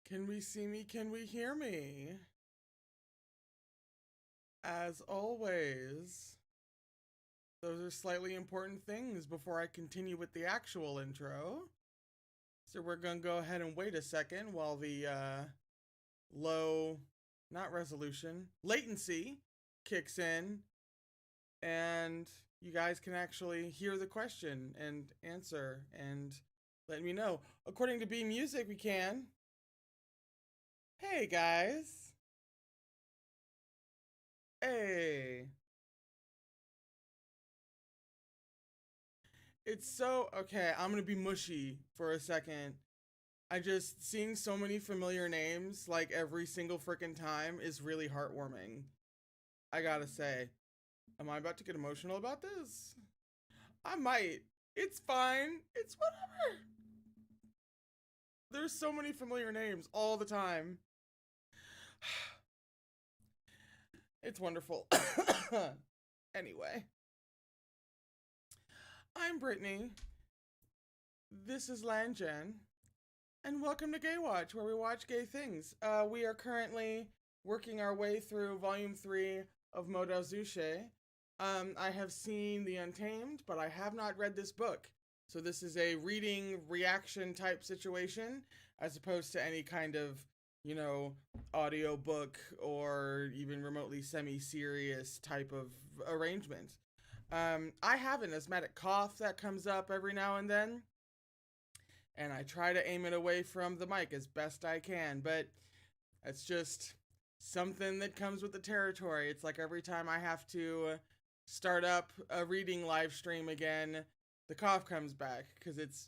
Can we see me? Can we hear me? As always, those are slightly important things before I continue with the actual intro. So we're gonna go ahead and wait a second while the low, not resolution, latency kicks in and you guys can actually hear the question and answer and let me know. According to B Music, we can. Hey guys. Hey. It's so, okay, I'm gonna be mushy for a second. I just, seeing so many familiar names, like every single freaking time, is really heartwarming. I gotta say. Am I about to get emotional about this? I might. It's fine. It's whatever. There's so many familiar names all the time. It's wonderful. Anyway. I'm Brittany. This is Lanjen. And welcome to Gaywatch, where we watch gay things. We are currently working our way through Volume 3 of Mdzs. I have seen The Untamed, but I have not read this book. So this is a reading reaction type situation, as opposed to any kind of, you know, audio book or even remotely semi-serious type of arrangement. I have an asthmatic cough that comes up every now and then, and I try to aim it away from the mic as best I can, but it's just something that comes with the territory. It's like every time I have to start up a reading live stream again, the cough comes back because it's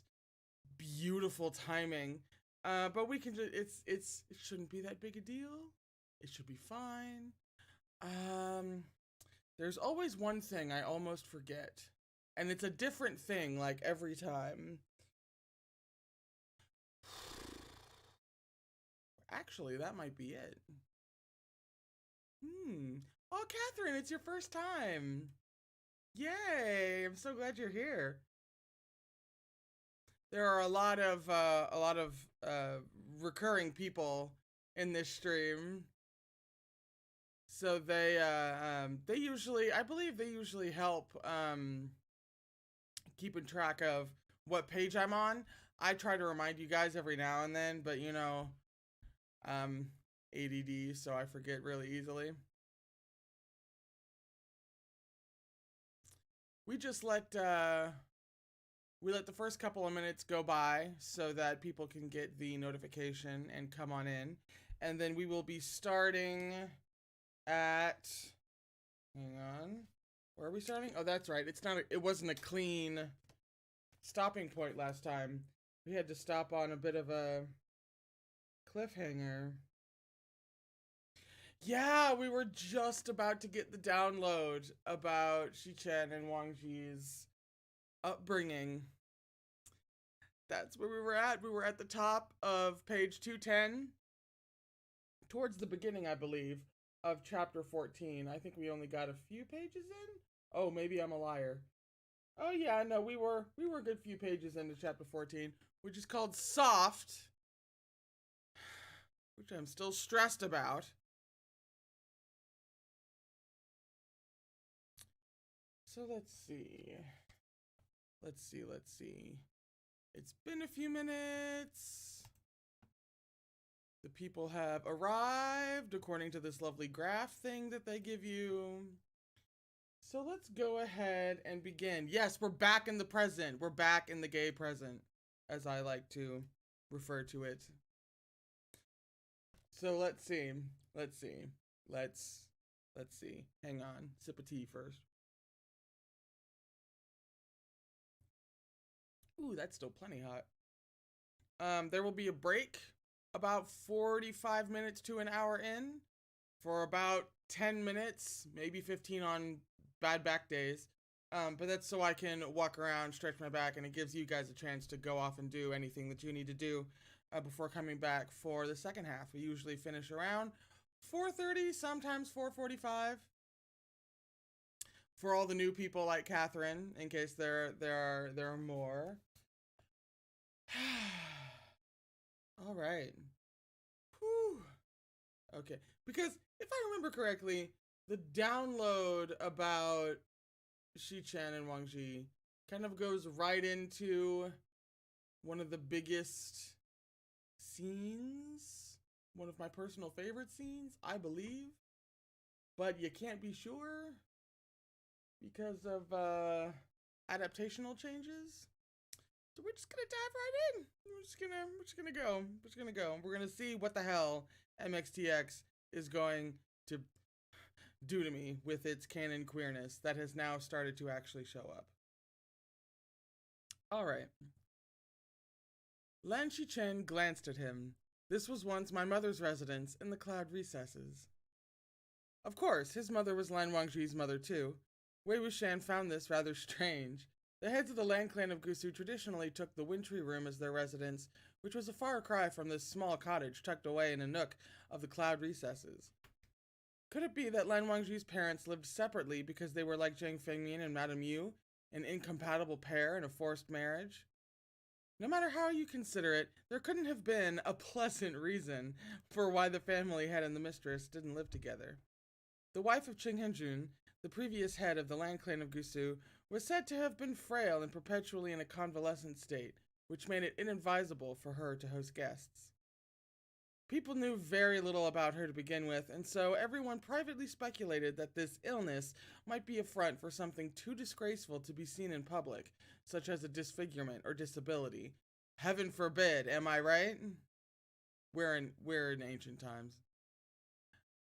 beautiful timing. But we can just, it shouldn't be that big a deal. It should be fine. There's always one thing I almost forget, and it's a different thing like every time. Actually, that might be it. Oh, Catherine, it's your first time. Yay! I'm so glad you're here. There are a lot of recurring people in this stream. So they usually, I believe they usually help keeping track of what page I'm on. I try to remind you guys every now and then, but you know, ADD, so I forget really easily. We just let the first couple of minutes go by so that people can get the notification and come on in, and then we will be starting at, hang on, where are we starting? Oh, that's right. It wasn't a clean stopping point last time. We had to stop on a bit of a cliffhanger. Yeah, we were just about to get the download about Xichen and Wang Ji's upbringing. That's where we were at. We were at the top of page 210, towards the beginning, I believe, of chapter 14. I think we only got a few pages in. Oh, maybe I'm a liar. Oh yeah, no, we were a good few pages into chapter 14, which is called Soft, which I'm still stressed about. So let's see. It's been a few minutes. The people have arrived according to this lovely graph thing that they give you. So let's go ahead and begin. Yes, we're back in the present. We're back in the gay present, as I like to refer to it. So let's see. Let's see. Hang on. Sip of tea first. Ooh, that's still plenty hot. There will be a break about 45 minutes to an hour in for about 10 minutes, maybe 15 on bad back days. But that's so I can walk around, stretch my back, and it gives you guys a chance to go off and do anything that you need to do before coming back for the second half. We usually finish around 4:30, sometimes 4:45. For all the new people like Catherine, in case there are more. All right. Okay. Because if I remember correctly, the download about Xichen and Wang Ji kind of goes right into one of the biggest scenes. One of my personal favorite scenes, I believe. But you can't be sure because of adaptational changes. So we're just gonna dive right in. We're just gonna go. We're gonna see what the hell MXTX is going to do to me with its canon queerness that has now started to actually show up. Alright. Lan Xichen glanced at him. This was once my mother's residence in the cloud recesses. Of course, his mother was Lan Wangji's mother too. Wei Wuxian found this rather strange. The heads of the Lan clan of Gusu traditionally took the wintry room as their residence, which was a far cry from this small cottage tucked away in a nook of the cloud recesses. Could it be that Lan Wangji's parents lived separately because they were like Zhang Fengmian and Madame Yu, an incompatible pair in a forced marriage? No matter how you consider it, there couldn't have been a pleasant reason for why the family head and the mistress didn't live together. The wife of Qing Henjun, the previous head of the Lan clan of Gusu, was said to have been frail and perpetually in a convalescent state, which made it inadvisable for her to host guests. People knew very little about her to begin with, and so everyone privately speculated that this illness might be a front for something too disgraceful to be seen in public, such as a disfigurement or disability. Heaven forbid, am I right? We're in ancient times.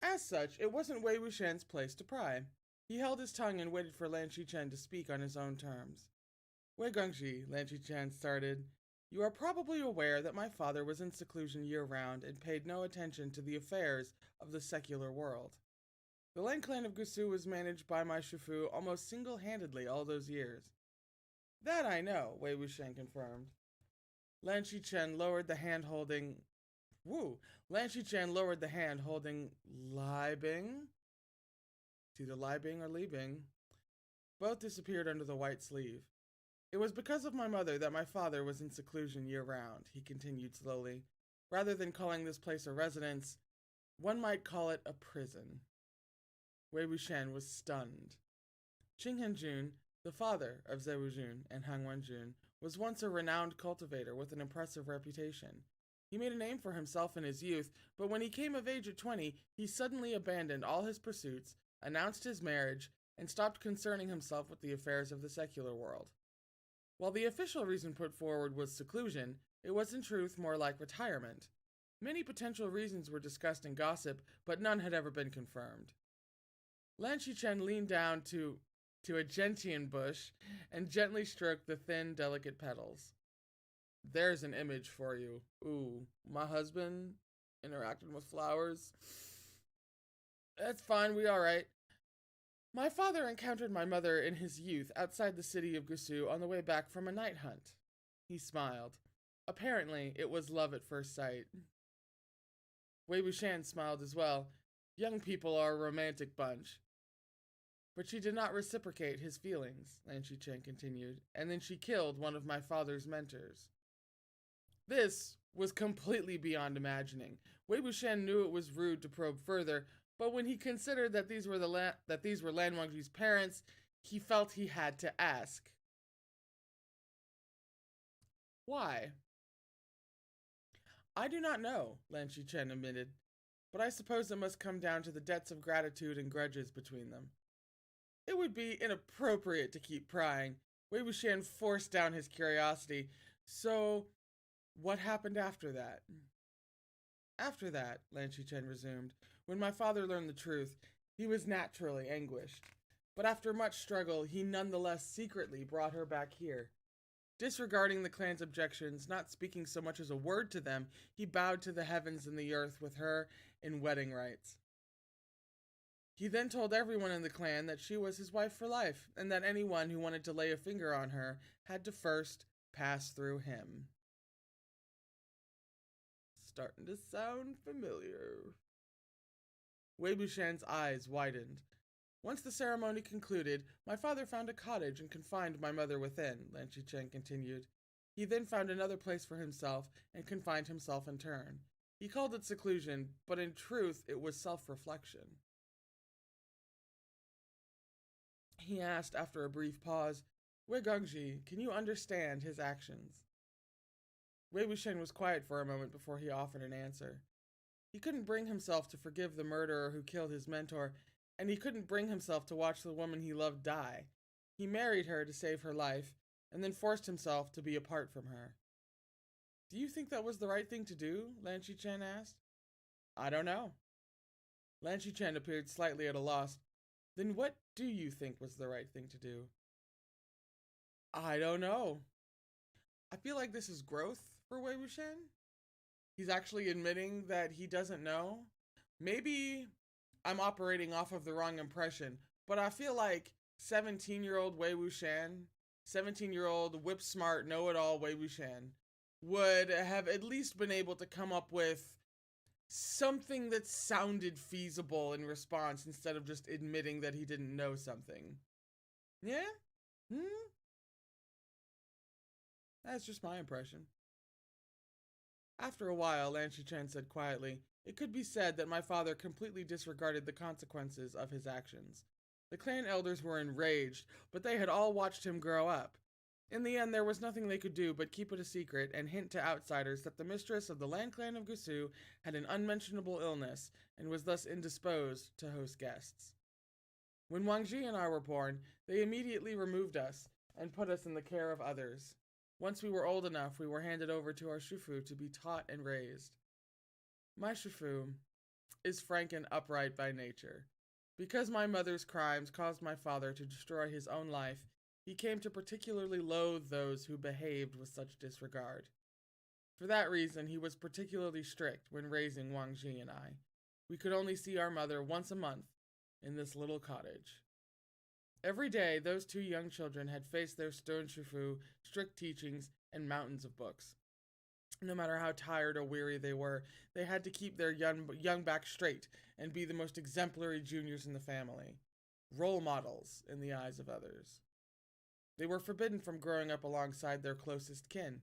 As such, it wasn't Wei Wuxian's place to pry. He held his tongue and waited for Lan Xichen to speak on his own terms. Wei Guangxi, Lan Xichen started, you are probably aware that my father was in seclusion year-round and paid no attention to the affairs of the secular world. The Lan clan of Gusu was managed by my Shifu almost single-handedly all those years. That I know, Wei Wuxian confirmed. Lan Xichen lowered the hand holding... Lan Xichen lowered the hand holding Li Bing? It's either Li Bing or Li Bing. Both disappeared under the white sleeve. It was because of my mother that my father was in seclusion year-round, he continued slowly. Rather than calling this place a residence, one might call it a prison. Wei Wuxian was stunned. Qing Henjun, the father of Zhe Wujun and Han Wenjun, was once a renowned cultivator with an impressive reputation. He made a name for himself in his youth, but when he came of age at 20, he suddenly abandoned all his pursuits, announced his marriage, and stopped concerning himself with the affairs of the secular world. While the official reason put forward was seclusion, it was in truth more like retirement. Many potential reasons were discussed in gossip, but none had ever been confirmed. Lan Xichen leaned down to a gentian bush and gently stroked the thin, delicate petals. There's an image for you. Ooh, my husband interacting with flowers. That's fine, we alright. My father encountered my mother in his youth outside the city of Gusu on the way back from a night hunt. He smiled. Apparently, it was love at first sight. Wei Wuxian smiled as well. Young people are a romantic bunch. But she did not reciprocate his feelings, Lan Xichen continued, and then she killed one of my father's mentors. This was completely beyond imagining. Wei Wuxian knew it was rude to probe further, but when he considered that these were Lan Wangji's parents, he felt he had to ask. Why? I do not know, Lan Xichen admitted, but I suppose it must come down to the debts of gratitude and grudges between them. It would be inappropriate to keep prying. Wei Wuxian forced down his curiosity. So, what happened after that? After that, Lan Xichen resumed, when my father learned the truth, he was naturally anguished. But after much struggle, he nonetheless secretly brought her back here. Disregarding the clan's objections, not speaking so much as a word to them, he bowed to the heavens and the earth with her in wedding rites. He then told everyone in the clan that she was his wife for life, and that anyone who wanted to lay a finger on her had to first pass through him. Starting to sound familiar. Wei Wuxian's eyes widened. Once the ceremony concluded, my father found a cottage and confined my mother within, Lan Xichen continued. He then found another place for himself and confined himself in turn. He called it seclusion, but in truth, it was self-reflection. He asked after a brief pause, Wei Gongji, can you understand his actions? Wei Wuxian was quiet for a moment before he offered an answer. He couldn't bring himself to forgive the murderer who killed his mentor, and he couldn't bring himself to watch the woman he loved die. He married her to save her life, and then forced himself to be apart from her. Do you think that was the right thing to do? Lan Qichen asked. I don't know. Lan Qichen appeared slightly at a loss. Then what do you think was the right thing to do? I don't know. I feel like this is growth for Wei Wuxian. He's actually admitting that he doesn't know. Maybe I'm operating off of the wrong impression, but I feel like 17-year-old Wei Wuxian, 17-year-old whip-smart, know-it-all Wei Wuxian would have at least been able to come up with something that sounded feasible in response instead of just admitting that he didn't know something. Yeah? That's just my impression. After a while, Lan Qichen said quietly, It could be said that my father completely disregarded the consequences of his actions. The clan elders were enraged, but they had all watched him grow up. In the end, there was nothing they could do but keep it a secret and hint to outsiders that the mistress of the Lan clan of Gusu had an unmentionable illness and was thus indisposed to host guests. When Wang Ji and I were born, they immediately removed us and put us in the care of others. Once we were old enough, we were handed over to our Shufu to be taught and raised. My Shufu is frank and upright by nature. Because my mother's crimes caused my father to destroy his own life, he came to particularly loathe those who behaved with such disregard. For that reason, he was particularly strict when raising Wang Ji and I. We could only see our mother once a month in this little cottage. Every day, those two young children had faced their stern Shufu, strict teachings, and mountains of books. No matter how tired or weary they were, they had to keep their young back straight and be the most exemplary juniors in the family, role models in the eyes of others. They were forbidden from growing up alongside their closest kin.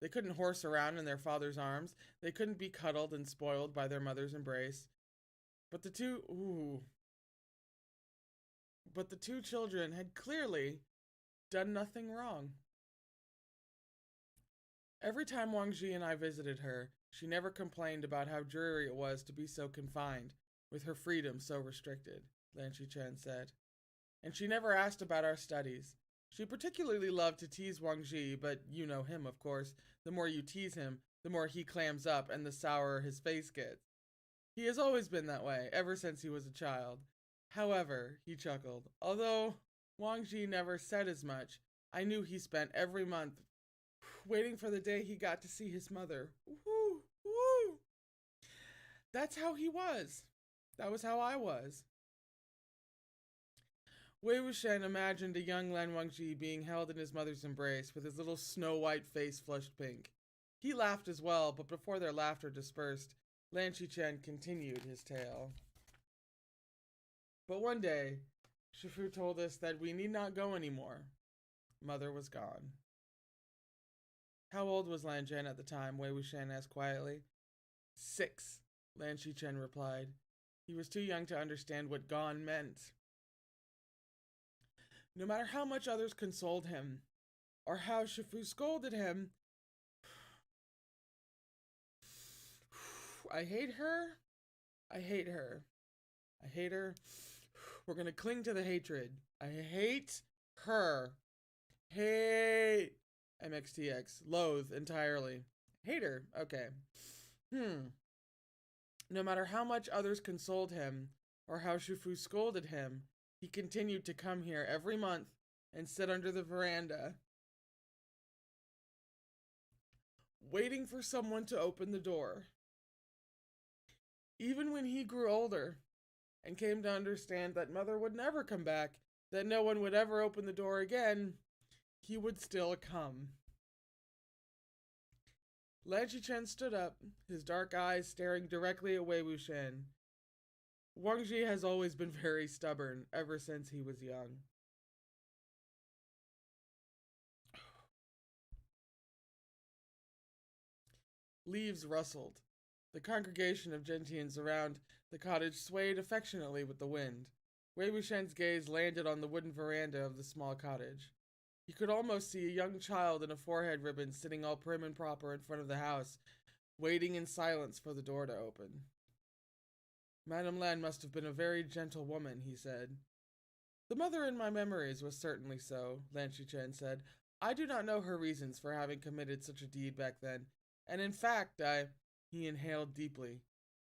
They couldn't horse around in their father's arms. They couldn't be cuddled and spoiled by their mother's embrace. But the two children had clearly done nothing wrong. Every time Wang Ji and I visited her, she never complained about how dreary it was to be so confined, with her freedom so restricted, Lan Qichen said. And she never asked about our studies. She particularly loved to tease Wang Ji, but you know him, of course. The more you tease him, the more he clams up and the sourer his face gets. He has always been that way, ever since he was a child. However, he chuckled, although Wang Ji never said as much, I knew he spent every month waiting for the day he got to see his mother. Woo, woo. That's how he was. That was how I was. Wei Wuxian imagined a young Lan Wangji being held in his mother's embrace with his little snow-white face flushed pink. He laughed as well, but before their laughter dispersed, Lan Qichen continued his tale. But one day, Shifu told us that we need not go anymore. Mother was gone. How old was Lan Zhan at the time? Wei Wuxian asked quietly. 6, Lan Qichen replied. He was too young to understand what gone meant. No matter how much others consoled him, or how Shifu scolded him, I hate her. I hate her. I hate her. We're gonna cling to the hatred. I hate her. Hate. MXTX. Loathe entirely. Hate her. Okay. No matter how much others consoled him, or how Shifu scolded him, he continued to come here every month and sit under the veranda, waiting for someone to open the door. Even when he grew older and came to understand that Mother would never come back, that no one would ever open the door again, he would still come. Lan Qichen stood up, his dark eyes staring directly at Wei Wuxian. Wang Ji has always been very stubborn ever since he was young. Leaves rustled. The congregation of gentians around the cottage swayed affectionately with the wind. Wei Wuxian's gaze landed on the wooden veranda of the small cottage. He could almost see a young child in a forehead ribbon sitting all prim and proper in front of the house, waiting in silence for the door to open. Madame Lan must have been a very gentle woman, he said. The mother in my memories was certainly so, Lan Xichen said. I do not know her reasons for having committed such a deed back then, and in fact, He inhaled deeply,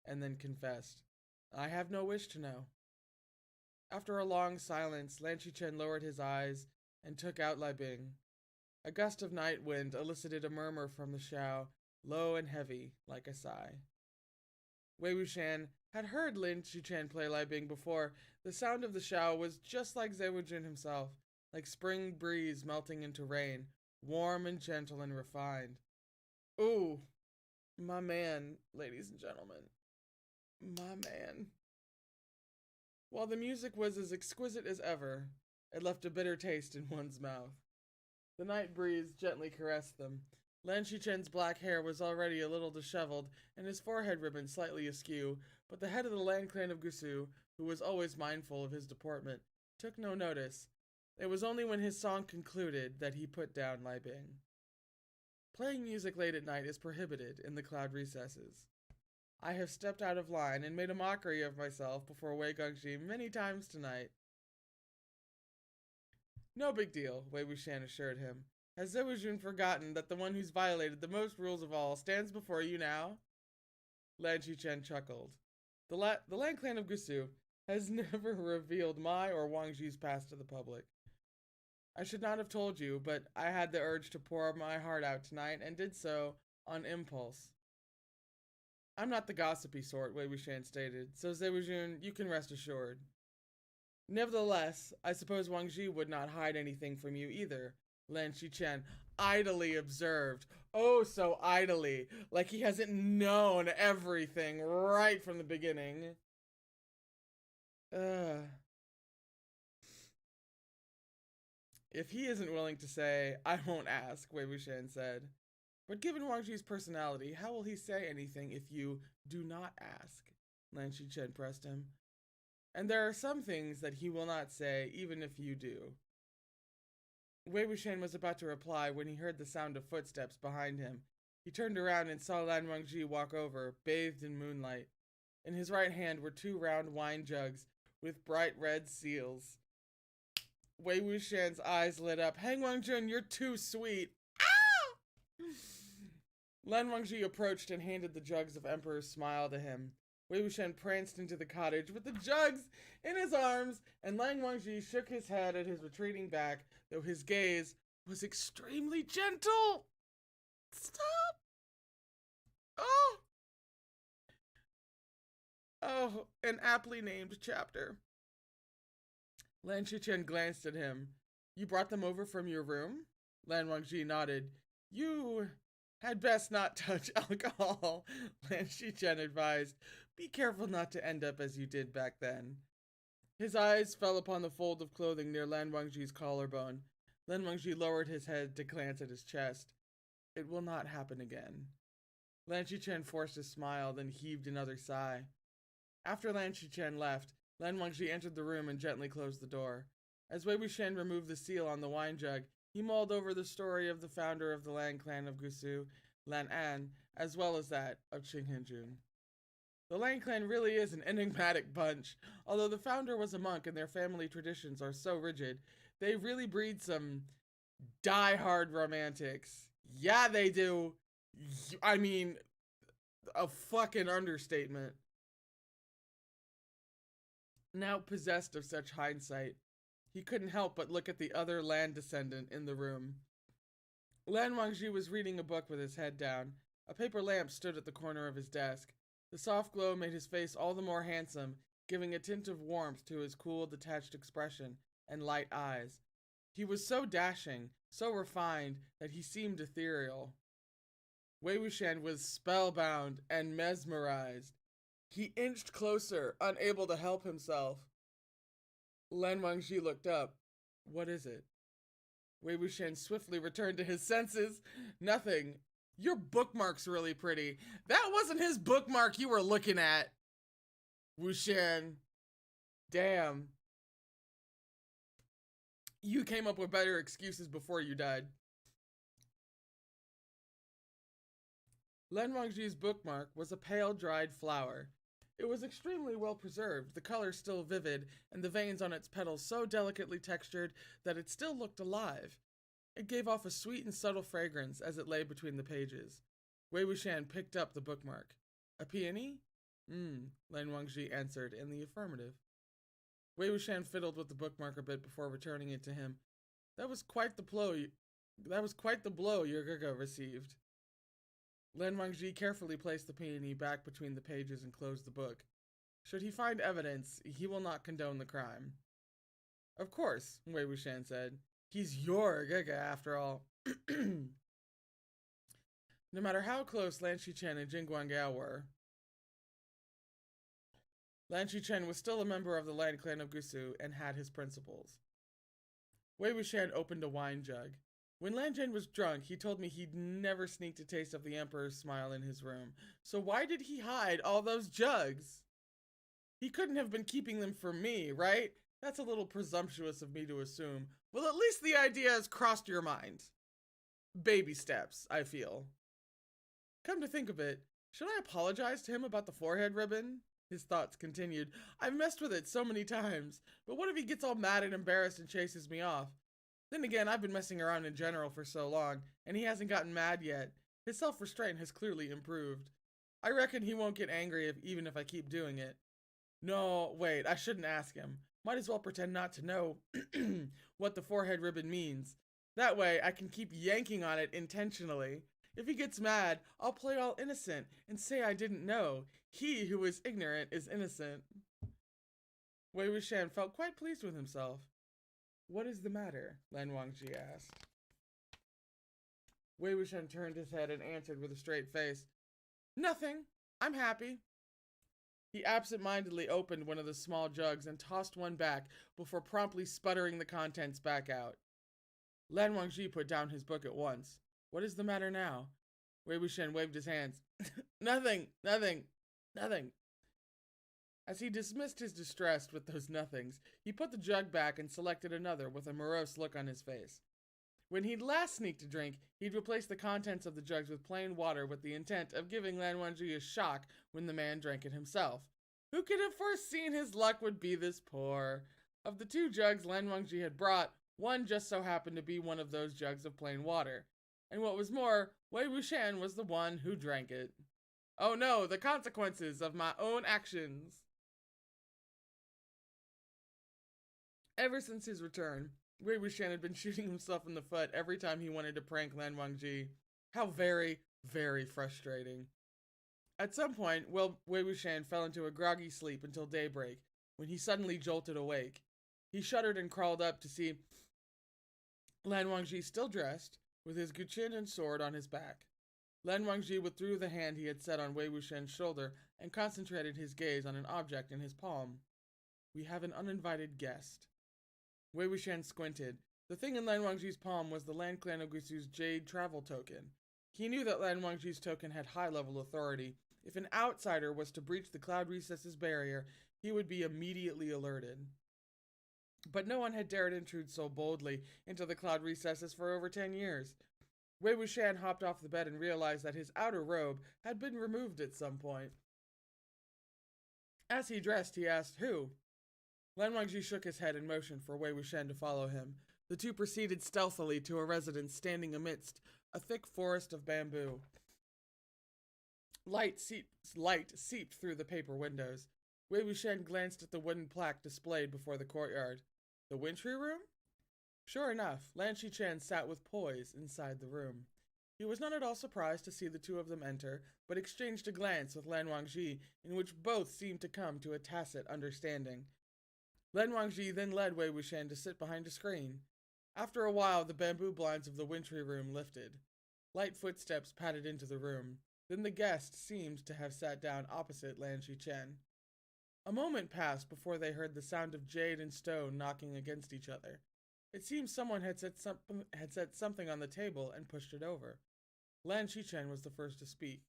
and then confessed. I have no wish to know. After a long silence, Lan Xichen lowered his eyes and took out Lai Bing. A gust of night wind elicited a murmur from the Xiao, low and heavy, like a sigh. Wei Wuxian had heard Lan Xichen play Lai Bing before. The sound of the Xiao was just like Zewujin himself, like spring breeze melting into rain, warm and gentle and refined. Ooh, my man, ladies and gentlemen. My man. While the music was as exquisite as ever, it left a bitter taste in one's mouth. The night breeze gently caressed them. Lan Xichen's black hair was already a little disheveled, and his forehead ribbon slightly askew, but the head of the Lan clan of Gusu, who was always mindful of his deportment, took no notice. It was only when his song concluded that he put down Lai Bing. Playing music late at night is prohibited in the cloud recesses. I have stepped out of line and made a mockery of myself before Wei Gongxi many times tonight. No big deal, Wei Wuxian assured him. Has Zewujun forgotten that the one who's violated the most rules of all stands before you now? Lan Xichen chuckled. The Lan clan of Gusu has never revealed my or Wang Zhi's past to the public. I should not have told you, but I had the urge to pour my heart out tonight and did so on impulse. I'm not the gossipy sort, Wei Wuxian stated, so Zewujun, you can rest assured. Nevertheless, I suppose Wang Zhi would not hide anything from you either, Lan Xichen idly observed. Oh, so idly, like he hasn't known everything right from the beginning. If he isn't willing to say, I won't ask, Wei Wuxian said. But given Wang Zhi's personality, how will he say anything if you do not ask? Lan Xichen pressed him. And there are some things that he will not say, even if you do. Wei Wuxian was about to reply when he heard the sound of footsteps behind him. He turned around and saw Lan Wangji walk over, bathed in moonlight. In his right hand were 2 round wine jugs with bright red seals. Wei Wuxian's eyes lit up. Hang Wangjun, you're too sweet. Ah! Lan Wangji approached and handed the jugs of Emperor's Smile to him. Wei Wuxian pranced into the cottage with the jugs in his arms, and Lan Wangji shook his head at his retreating back, though his gaze was extremely gentle. Stop! Oh! Oh, an aptly named chapter. Lan Xichen glanced at him. You brought them over from your room? Lan Wangji nodded. You had best not touch alcohol, Lan Xichen advised. Be careful not to end up as you did back then. His eyes fell upon the fold of clothing near Lan Wangji's collarbone. Lan Wangji lowered his head to glance at his chest. It will not happen again. Lan Xichen forced a smile, then heaved another sigh. After Lan Xichen left, Lan Wangji entered the room and gently closed the door. As Wei Wuxian removed the seal on the wine jug, he mulled over the story of the founder of the Lan clan of Gusu, Lan An, as well as that of Qinghanjun. The Lan clan really is an enigmatic bunch. Although the founder was a monk and their family traditions are so rigid, they really breed some die-hard romantics. Yeah, they do. I mean, a fucking understatement. Now possessed of such hindsight, he couldn't help but look at the other Lan descendant in the room. Lan Wangji was reading a book with his head down. A paper lamp stood at the corner of his desk. The soft glow made his face all the more handsome, giving a tint of warmth to his cool, detached expression and light eyes. He was so dashing, so refined, that he seemed ethereal. Wei Wuxian was spellbound and mesmerized. He inched closer, unable to help himself. Lan Wangji looked up. What is it? Wei Wuxian swiftly returned to his senses. Nothing. Your bookmark's really pretty. That wasn't his bookmark you were looking at, Wuxian. Damn. You came up with better excuses before you died. Lan Wangji's bookmark was a pale, dried flower. It was extremely well preserved, the color still vivid, and the veins on its petals so delicately textured that it still looked alive. It gave off a sweet and subtle fragrance as it lay between the pages. Wei Wuxian picked up the bookmark. A peony? Lan Wangji answered in the affirmative. Wei Wuxian fiddled with the bookmark a bit before returning it to him. That was quite the blow your Gurga received. Lan Wangji carefully placed the peony back between the pages and closed the book. Should he find evidence, he will not condone the crime. Of course, Wei Wuxian said. He's your Gurga after all. No matter how close Lan Xichen and Jing Guanggao were, Lan Xichen was still a member of the Lan Clan of Gusu and had his principles. Wei Wuxian opened a wine jug. When Lan Zhen was drunk, he told me he'd never sneaked a taste of the Emperor's smile in his room. So why did he hide all those jugs? He couldn't have been keeping them for me, right? That's a little presumptuous of me to assume. Well, at least the idea has crossed your mind. Baby steps, I feel. Come to think of it, should I apologize to him about the forehead ribbon? His thoughts continued. I've messed with it so many times, but what if he gets all mad and embarrassed and chases me off? Then again, I've been messing around in general for so long, and he hasn't gotten mad yet. His self-restraint has clearly improved. I reckon he won't get angry even if I keep doing it. No, wait, I shouldn't ask him. Might as well pretend not to know what the forehead ribbon means. That way, I can keep yanking on it intentionally. If he gets mad, I'll play all innocent and say I didn't know. He who is ignorant is innocent. Wei Wuxian felt quite pleased with himself. What is the matter? Lan Wangji asked. Wei Wuxian turned his head and answered with a straight face. Nothing. I'm happy. He absent-mindedly opened one of the small jugs and tossed one back before promptly sputtering the contents back out. Lan Wangji put down his book at once. What is the matter now? Wei Wuxian waved his hands. Nothing. As he dismissed his distress with those nothings, he put the jug back and selected another with a morose look on his face. When he'd last sneaked a drink, he'd replaced the contents of the jugs with plain water with the intent of giving Lan Wangji a shock when the man drank it himself. Who could have foreseen his luck would be this poor? Of the two jugs Lan Wangji had brought, one just so happened to be one of those jugs of plain water. And what was more, Wei Wuxian was the one who drank it. Oh no, the consequences of my own actions. Ever since his return, Wei Wuxian had been shooting himself in the foot every time he wanted to prank Lan Wangji. How very, very frustrating. At some point, Wei Wuxian fell into a groggy sleep until daybreak, when he suddenly jolted awake. He shuddered and crawled up to see Lan Wangji still dressed, with his guqin and sword on his back. Lan Wangji withdrew the hand he had set on Wei Wuxian's shoulder and concentrated his gaze on an object in his palm. We have an uninvited guest. Wei Wuxian squinted. The thing in Lan Wangji's palm was the Lan Clan of Gusu's jade travel token. He knew that Lan Wangji's token had high-level authority. If an outsider was to breach the Cloud Recess's barrier, he would be immediately alerted. But no one had dared intrude so boldly into the Cloud Recesses for over 10 years. Wei Wuxian hopped off the bed and realized that his outer robe had been removed at some point. As he dressed, he asked, Who? Lan Wangji shook his head and motioned for Wei Wuxian to follow him. The two proceeded stealthily to a residence standing amidst a thick forest of bamboo. Light seeped through the paper windows. Wei Wuxian glanced at the wooden plaque displayed before the courtyard. The wintry room? Sure enough, Lan Xichen sat with poise inside the room. He was not at all surprised to see the two of them enter, but exchanged a glance with Lan Wangji, in which both seemed to come to a tacit understanding. Lan Wangji then led Wei Wuxian to sit behind a screen. After a while, the bamboo blinds of the wintry room lifted. Light footsteps padded into the room. Then the guest seemed to have sat down opposite Lan Xichen. A moment passed before they heard the sound of jade and stone knocking against each other. It seemed someone had set something on the table and pushed it over. Lan Shichen was the first to speak.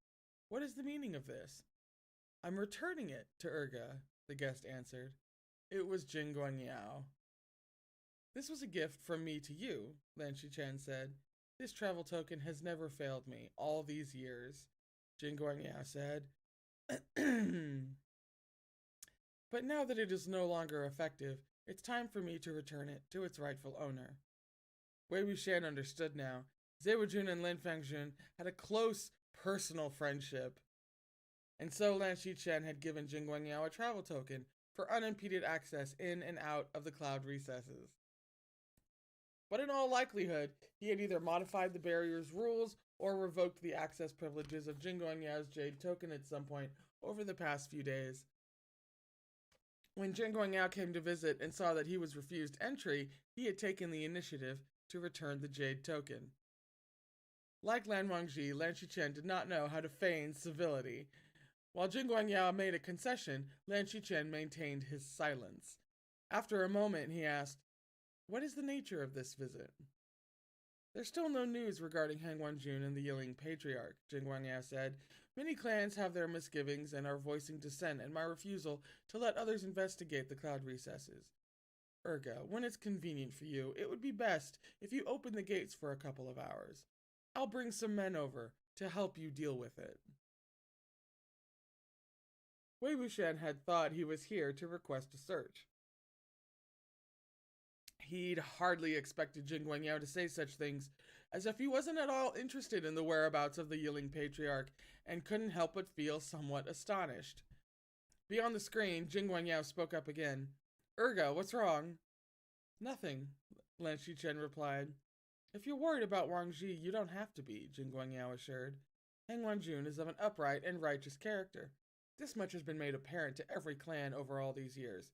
What is the meaning of this? I'm returning it to Urga, the guest answered. It was Jing Guangyao. This was a gift from me to you, Lan Shichen said. This travel token has never failed me all these years, Jing Guangyao said. But now that it is no longer effective, it's time for me to return it to its rightful owner. Wei Wuxian understood now. Zhe Wujun and Lin Fangjun had a close personal friendship. And so Lan Shichen had given Jing Guangyao a travel token for unimpeded access in and out of the cloud recesses. But in all likelihood, he had either modified the barrier's rules or revoked the access privileges of Jing Guangyao's Jade token at some point over the past few days. When Jing Guangyao came to visit and saw that he was refused entry, he had taken the initiative to return the Jade token. Like Lan Wangji, Lan Shichen did not know how to feign civility. While Jing Guangyao made a concession, Lan Shichen maintained his silence. After a moment, he asked, What is the nature of this visit? There's still no news regarding Han Wanjun and the Yiling Patriarch, Jing Guangyao said. Many clans have their misgivings and are voicing dissent in my refusal to let others investigate the cloud recesses. Urga, when it's convenient for you, it would be best if you open the gates for a couple of hours. I'll bring some men over to help you deal with it. Wei Wuxian had thought he was here to request a search. He'd hardly expected Jing Guangyao to say such things, as if he wasn't at all interested in the whereabouts of the Yiling Patriarch, and couldn't help but feel somewhat astonished. Beyond the screen, Jing Guangyao spoke up again. Urga, what's wrong? Nothing, Lan Shichen replied. If you're worried about Wang Ji, you don't have to be, Jing Guangyao assured. Han Wanjun is of an upright and righteous character. This much has been made apparent to every clan over all these years.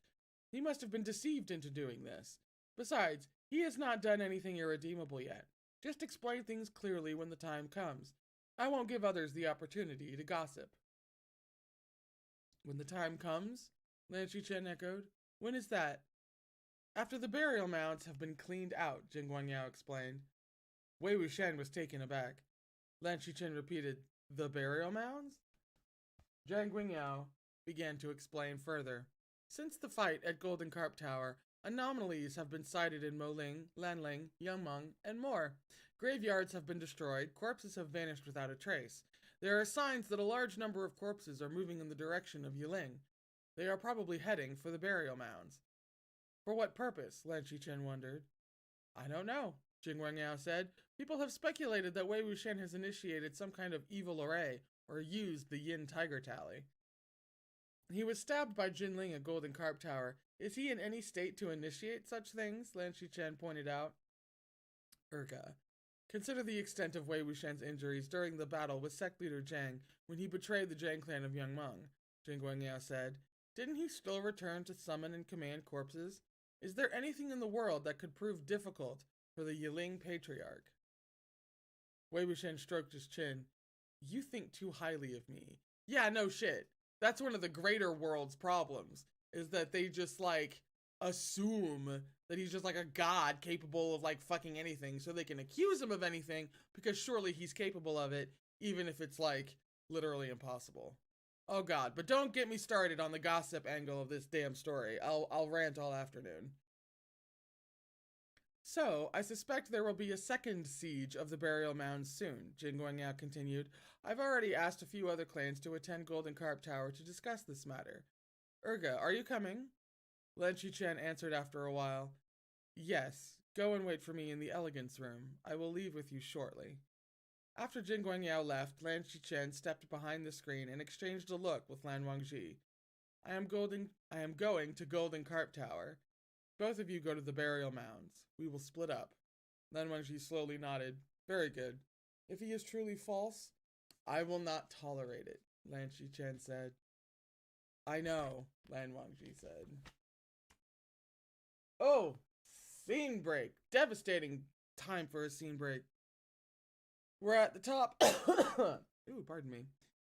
He must have been deceived into doing this. Besides, he has not done anything irredeemable yet. Just explain things clearly when the time comes. I won't give others the opportunity to gossip. When the time comes? Lan Shichen echoed. When is that? After the burial mounds have been cleaned out, Jing Guangyao explained. Wei Wuxian was taken aback. Lan Shichen repeated, The burial mounds? Jiang Guangyao began to explain further. Since the fight at Golden Carp Tower, anomalies have been sighted in Moling, Lanling, Yangmeng, and more. Graveyards have been destroyed, corpses have vanished without a trace. There are signs that a large number of corpses are moving in the direction of Yiling. They are probably heading for the burial mounds. For what purpose? Lan Shichen wondered. I don't know, Jing Guangyao said. People have speculated that Wei Wuxian has initiated some kind of evil array, or used the Yin Tiger Tally. He was stabbed by Jinling at Golden Carp Tower. Is he in any state to initiate such things? Lan Shichen pointed out. Urga, consider the extent of Wei Wuxian's injuries during the battle with sect leader Zhang when he betrayed the Zhang clan of Yangmeng, Jing Guangyao said. Didn't he still return to summon and command corpses? Is there anything in the world that could prove difficult for the Yiling Patriarch? Wei Wuxian stroked his chin. You think too highly of me. Yeah, no shit. That's one of the greater world's problems, is that they just, assume that he's just, a god capable of, fucking anything, so they can accuse him of anything, because surely he's capable of it, even if it's, literally impossible. Oh god, but don't get me started on the gossip angle of this damn story. I'll rant all afternoon. So, I suspect there will be a second siege of the burial mounds soon, Jing Guangyao continued. I've already asked a few other clans to attend Golden Carp Tower to discuss this matter. Urga, are you coming? Lan Shichen answered after a while. Yes, go and wait for me in the elegance room. I will leave with you shortly. After Jing Guangyao left, Lan Shichen stepped behind the screen and exchanged a look with Lan Wangji. I am going to Golden Carp Tower. Both of you go to the burial mounds. We will split up. Lan Wangji slowly nodded. Very good. If he is truly false, I will not tolerate it, Lan Shichen said. I know, Lan Wangji said. Oh, scene break. Devastating time for a scene break. We're at the top. Ooh, pardon me.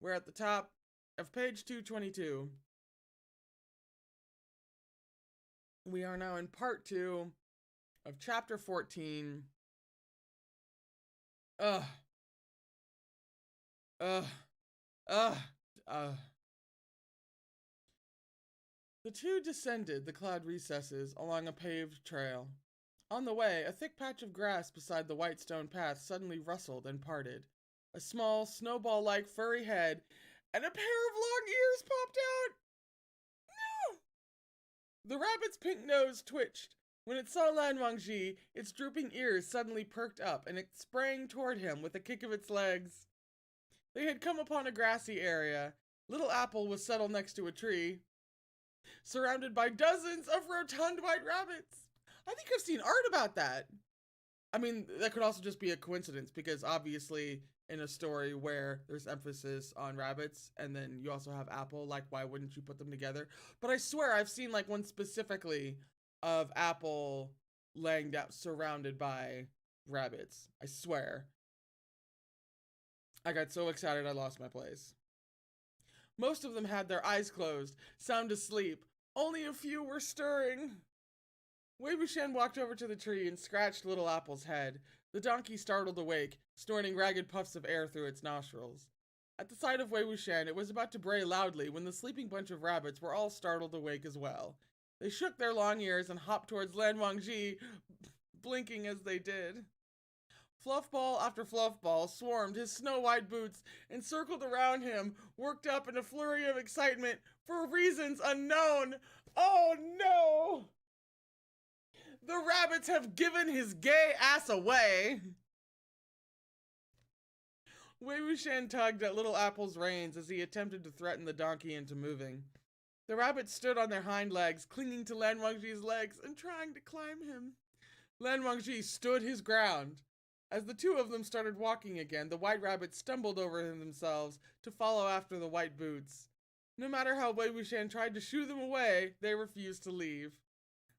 We're at the top of page 222. We are now in part 2 of chapter 14. Ugh. Ugh. Ugh. The two descended the cloud recesses along a paved trail. On the way, a thick patch of grass beside the white stone path suddenly rustled and parted. A small, snowball-like furry head and a pair of long ears popped out. No! The rabbit's pink nose twitched. When it saw Lan Wangji, its drooping ears suddenly perked up, and it sprang toward him with a kick of its legs. They had come upon a grassy area. Little Apple was settled next to a tree, surrounded by dozens of rotund white rabbits. I think I've seen art about that. I mean, that could also just be a coincidence, because obviously in a story where there's emphasis on rabbits and then you also have Apple, like, why wouldn't you put them together? But I swear I've seen like one specifically of Apple laying down surrounded by rabbits. I swear. I got so excited I lost my place. Most of them had their eyes closed, sound asleep. Only a few were stirring. Wei Wuxian walked over to the tree and scratched Little Apple's head. The donkey startled awake, snorting ragged puffs of air through its nostrils. At the sight of Wei Wuxian, it was about to bray loudly when the sleeping bunch of rabbits were all startled awake as well. They shook their long ears and hopped towards Lan Wangji, blinking as they did. Fluffball after Fluffball swarmed his snow-white boots and circled around him, worked up in a flurry of excitement for reasons unknown. Oh no! The rabbits have given his gay ass away! Wei Wuxian tugged at Little Apple's reins as he attempted to threaten the donkey into moving. The rabbits stood on their hind legs, clinging to Lan Wangji's legs and trying to climb him. Lan Wangji stood his ground. As the two of them started walking again, the white rabbits stumbled over themselves to follow after the white boots. No matter how Wei Wuxian tried to shoo them away, they refused to leave.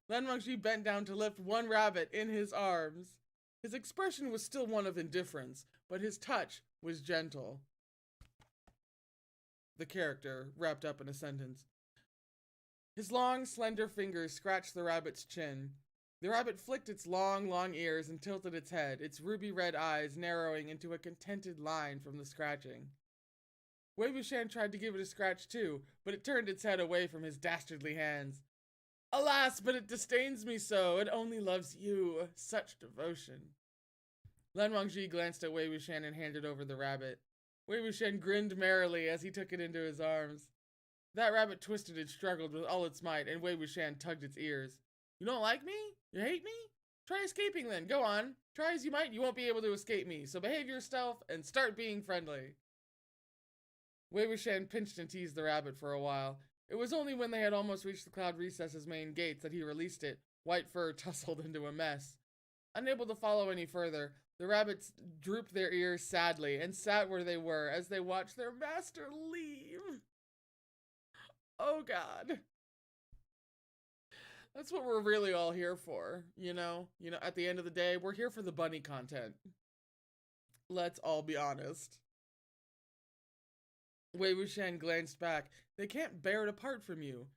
Lan Wangji bent down to lift one rabbit in his arms. His expression was still one of indifference, but his touch was gentle. The character wrapped up in a sentence. His long, slender fingers scratched the rabbit's chin. The rabbit flicked its long ears and tilted its head, its ruby-red eyes narrowing into a contented line from the scratching. Wei Wuxian tried to give it a scratch too, but it turned its head away from his dastardly hands. Alas, but it disdains me so. It only loves you. Such devotion. Lan Wangji glanced at Wei Wuxian and handed over the rabbit. Wei Wuxian grinned merrily as he took it into his arms. That rabbit twisted and struggled with all its might, and Wei Wuxian tugged its ears. You don't like me? You hate me? Try escaping then. Go on. Try as you might, you won't be able to escape me. So behave yourself and start being friendly. Wei Wuxian pinched and teased the rabbit for a while. It was only when they had almost reached the cloud recess's main gates that he released it. White fur tussled into a mess. Unable to follow any further, the rabbits drooped their ears sadly and sat where they were as they watched their master leave. Oh God. That's what we're really all here for, you know? At the end of the day, we're here for the bunny content. Let's all be honest. Wei Wuxian glanced back. They can't bear it apart from you.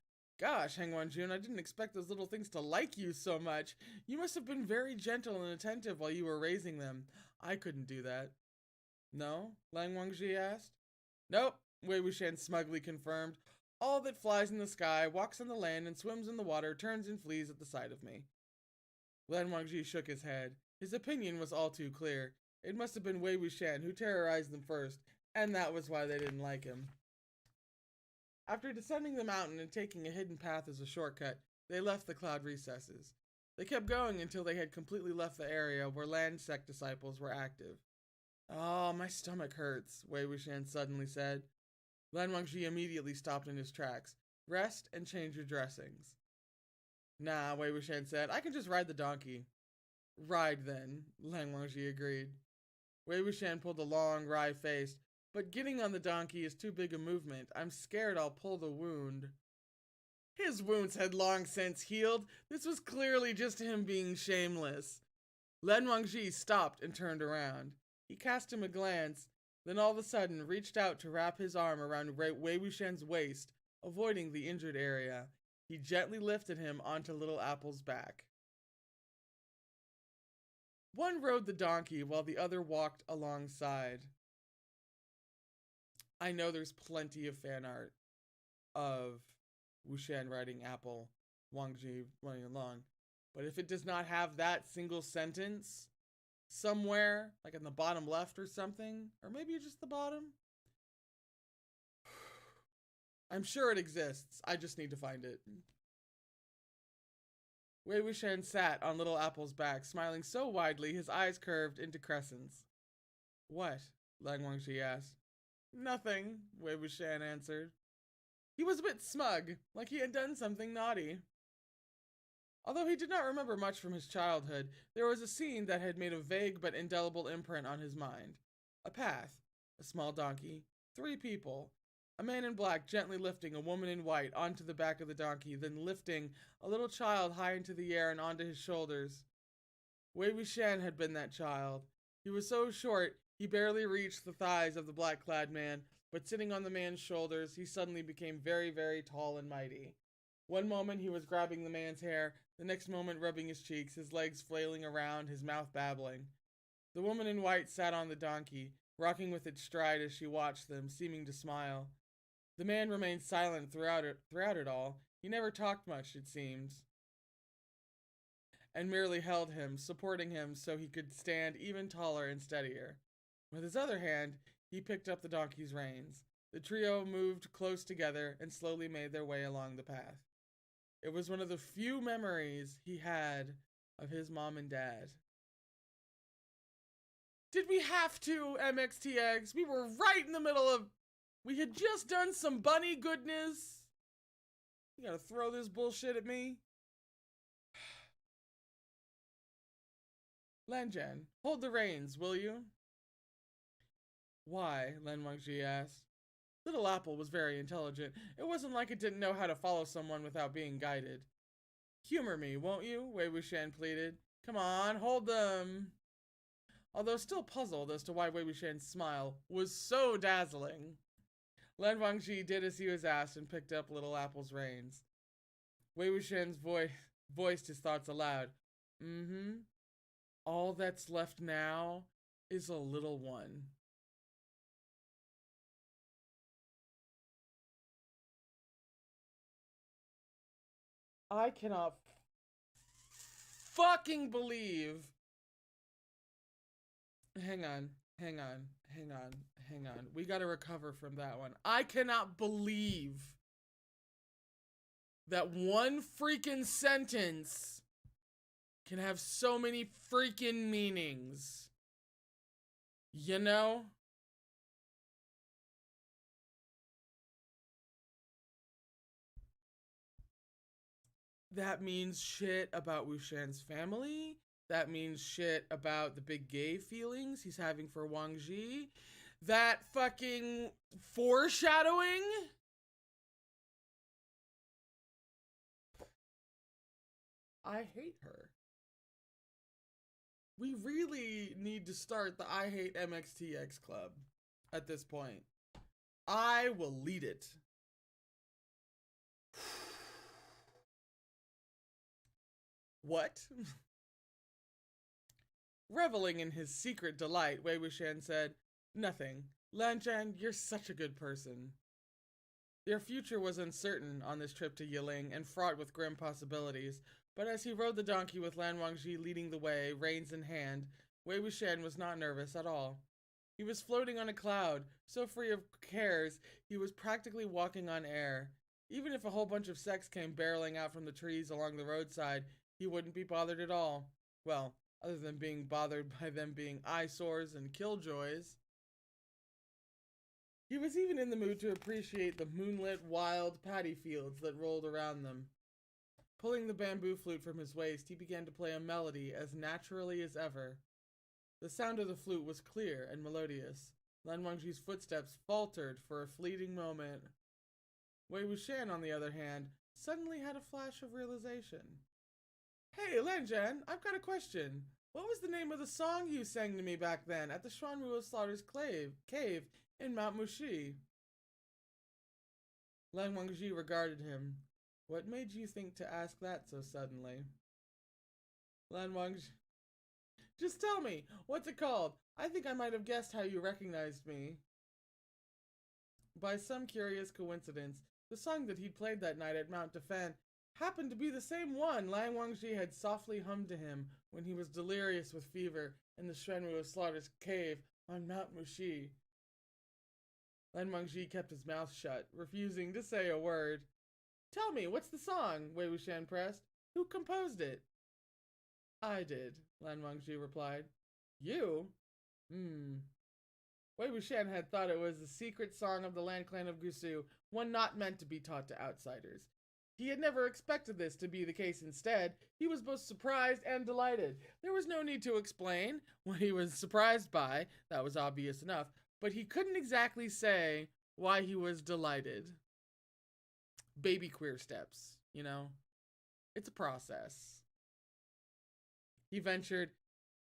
Gosh, Heng Wanjun, I didn't expect those little things to like you so much. You must have been very gentle and attentive while you were raising them. I couldn't do that. No? Lan Wangji asked. Nope, Wei Wuxian smugly confirmed. All that flies in the sky, walks on the land, and swims in the water turns and flees at the sight of me. Lan Wangji shook his head. His opinion was all too clear. It must have been Wei Wuxian who terrorized them first, and that was why they didn't like him. After descending the mountain and taking a hidden path as a shortcut, they left the cloud recesses. They kept going until they had completely left the area where land sect disciples were active. Oh, my stomach hurts, Wei Wuxian suddenly said. Lan Wangji immediately stopped in his tracks. Rest and change your dressings. Nah, Wei Wuxian said. I can just ride the donkey. Ride then, Lan Wangji agreed. Wei Wuxian pulled a long, wry face. But getting on the donkey is too big a movement. I'm scared I'll pull the wound. His wounds had long since healed. This was clearly just him being shameless. Lan Wangji stopped and turned around. He cast him a glance, then all of a sudden reached out to wrap his arm around Wei Wuxian's waist, avoiding the injured area. He gently lifted him onto Little Apple's back. One rode the donkey while the other walked alongside. I know there's plenty of fan art of Wushan riding Apple, Wangji running along. But if it does not have that single sentence somewhere, like in the bottom left or something, or maybe just the bottom, I'm sure it exists. I just need to find it. Wei Wuxian sat on Little Apple's back, smiling so widely his eyes curved into crescents. What? Lang Wangji asked. Nothing, Wei Wuxian answered. He was a bit smug, like he had done something naughty. Although he did not remember much from his childhood, there was a scene that had made a vague but indelible imprint on his mind. A path, a small donkey, 3 people, a man in black gently lifting a woman in white onto the back of the donkey, then lifting a little child high into the air and onto his shoulders. Wei Wuxian had been that child. He was so short, he barely reached the thighs of the black-clad man, but sitting on the man's shoulders, he suddenly became very, very tall and mighty. One moment he was grabbing the man's hair, the next moment rubbing his cheeks, his legs flailing around, his mouth babbling. The woman in white sat on the donkey, rocking with its stride as she watched them, seeming to smile. The man remained silent throughout it all. He never talked much, it seemed, and merely held him, supporting him so he could stand even taller and steadier. With his other hand, he picked up the donkey's reins. The trio moved close together and slowly made their way along the path. It was one of the few memories he had of his mom and dad. Did we have to, MXTX? We were right in the middle of... We had just done some bunny goodness. You gotta throw this bullshit at me? Lanjian, hold the reins, will you? Why? Lan Wangji asked. Little Apple was very intelligent. It wasn't like it didn't know how to follow someone without being guided. Humor me, won't you? Wei Wuxian pleaded. Come on, hold them. Although still puzzled as to why Wei Wuxian's smile was so dazzling, Lan Wangji did as he was asked and picked up Little Apple's reins. Wei Wuxian's voiced his thoughts aloud. All that's left now is a little one. I cannot fucking believe. Hang on. We gotta recover from that one. I cannot believe that one freaking sentence can have so many freaking meanings. You know? That means shit about Wuxian's family. That means shit about the big gay feelings he's having for Wang Ji. That fucking foreshadowing. I hate her. We really need to start the I Hate MXTX club at this point. I will lead it. What? Reveling in his secret delight, Wei Wuxian said, Nothing. Lanjian, you're such a good person. Their future was uncertain on this trip to Yiling and fraught with grim possibilities, but as he rode the donkey with Lan Wangji leading the way, reins in hand, Wei Wuxian was not nervous at all. He was floating on a cloud, so free of cares, he was practically walking on air. Even if a whole bunch of sects came barreling out from the trees along the roadside, he wouldn't be bothered at all. Well, other than being bothered by them being eyesores and killjoys. He was even in the mood to appreciate the moonlit, wild paddy fields that rolled around them. Pulling the bamboo flute from his waist, he began to play a melody as naturally as ever. The sound of the flute was clear and melodious. Lan Wangji's footsteps faltered for a fleeting moment. Wei Wuxian, on the other hand, suddenly had a flash of realization. Hey, Lanjian, I've got a question. What was the name of the song you sang to me back then at the Xuanru of Slaughter's cave in Mount Mushi? Lan Wangji regarded him. What made you think to ask that so suddenly? Lan Wangji... Just tell me, what's it called? I think I might have guessed how you recognized me. By some curious coincidence, the song that he'd played that night at Mount Defan happened to be the same one Lan Wangji had softly hummed to him when he was delirious with fever in the Shenwu of Slaughter's cave on Mount Mushi. Lan Wangji kept his mouth shut, refusing to say a word. Tell me, what's the song? Wei Wuxian pressed. Who composed it? I did, Lan Wangji replied. You? Wei Wuxian had thought it was a secret song of the Lan clan of Gusu, one not meant to be taught to outsiders. He had never expected this to be the case. Instead, he was both surprised and delighted. There was no need to explain what he was surprised by, that was obvious enough, but he couldn't exactly say why he was delighted. Baby queer steps, you know? It's a process. He ventured,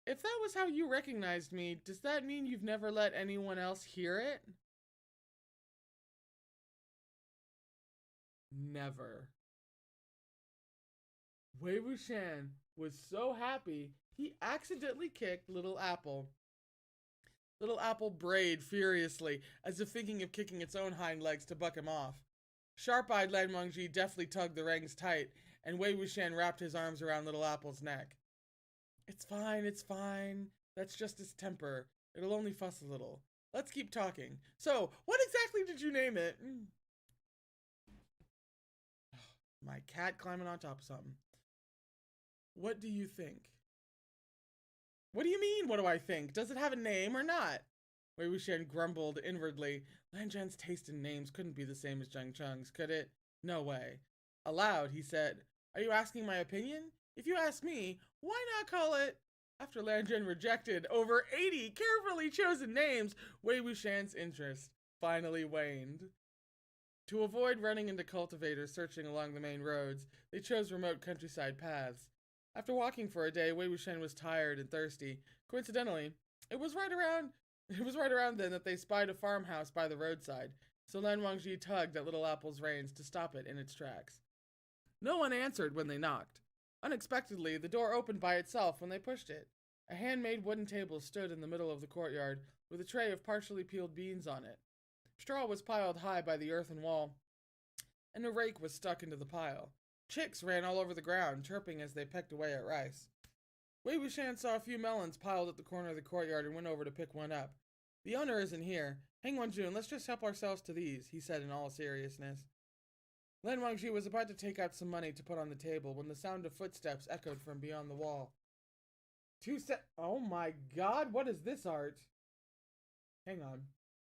if that was how you recognized me, does that mean you've never let anyone else hear it? Never. Wei Wuxian was so happy, he accidentally kicked Little Apple. Little Apple brayed furiously, as if thinking of kicking its own hind legs to buck him off. Sharp-eyed Lan Wangji deftly tugged the reins tight, and Wei Wuxian wrapped his arms around Little Apple's neck. It's fine. That's just his temper. It'll only fuss a little. Let's keep talking. So, what exactly did you name it? My cat climbing on top of something. What do you think? What do you mean, what do I think? Does it have a name or not? Wei Wuxian grumbled inwardly. Lan Zhan's taste in names couldn't be the same as Jiang Cheng's, could it? No way. Aloud, he said, are you asking my opinion? If you ask me, why not call it... After Lan Zhan rejected over 80 carefully chosen names, Wei Wuxian's interest finally waned. To avoid running into cultivators searching along the main roads, they chose remote countryside paths. After walking for a day, Wei Wuxian was tired and thirsty. Coincidentally, it was right around then that they spied a farmhouse by the roadside, so Lan Wangji tugged at Little Apple's reins to stop it in its tracks. No one answered when they knocked. Unexpectedly, the door opened by itself when they pushed it. A handmade wooden table stood in the middle of the courtyard, with a tray of partially peeled beans on it. Straw was piled high by the earthen wall, and a rake was stuck into the pile. Chicks ran all over the ground, chirping as they pecked away at rice. Wei Wuxian saw a few melons piled at the corner of the courtyard and went over to pick one up. The owner isn't here. Hang on, June, let's just help ourselves to these, he said in all seriousness. Lan Wangji was about to take out some money to put on the table when the sound of footsteps echoed from beyond the wall. Oh my god, what is this art? Hang on.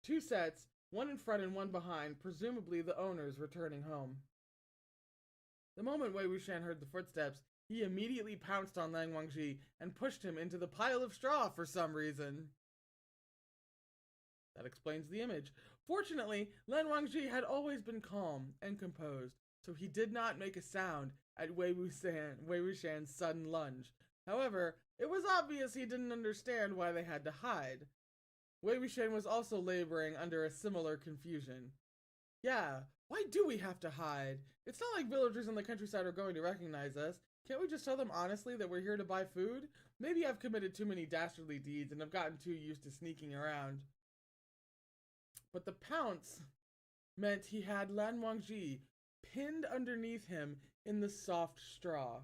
2 sets, one in front and one behind, presumably the owners returning home. The moment Wei Wuxian heard the footsteps, he immediately pounced on Lan Wangji and pushed him into the pile of straw for some reason. That explains the image. Fortunately, Lan Wangji had always been calm and composed, so he did not make a sound at Wei Wuxian's sudden lunge. However, it was obvious he didn't understand why they had to hide. Wei Wuxian was also laboring under a similar confusion. Yeah, why do we have to hide? It's not like villagers in the countryside are going to recognize us. Can't we just tell them honestly that we're here to buy food? Maybe I've committed too many dastardly deeds and have gotten too used to sneaking around. But the pounce meant he had Lan Wangji pinned underneath him in the soft straw.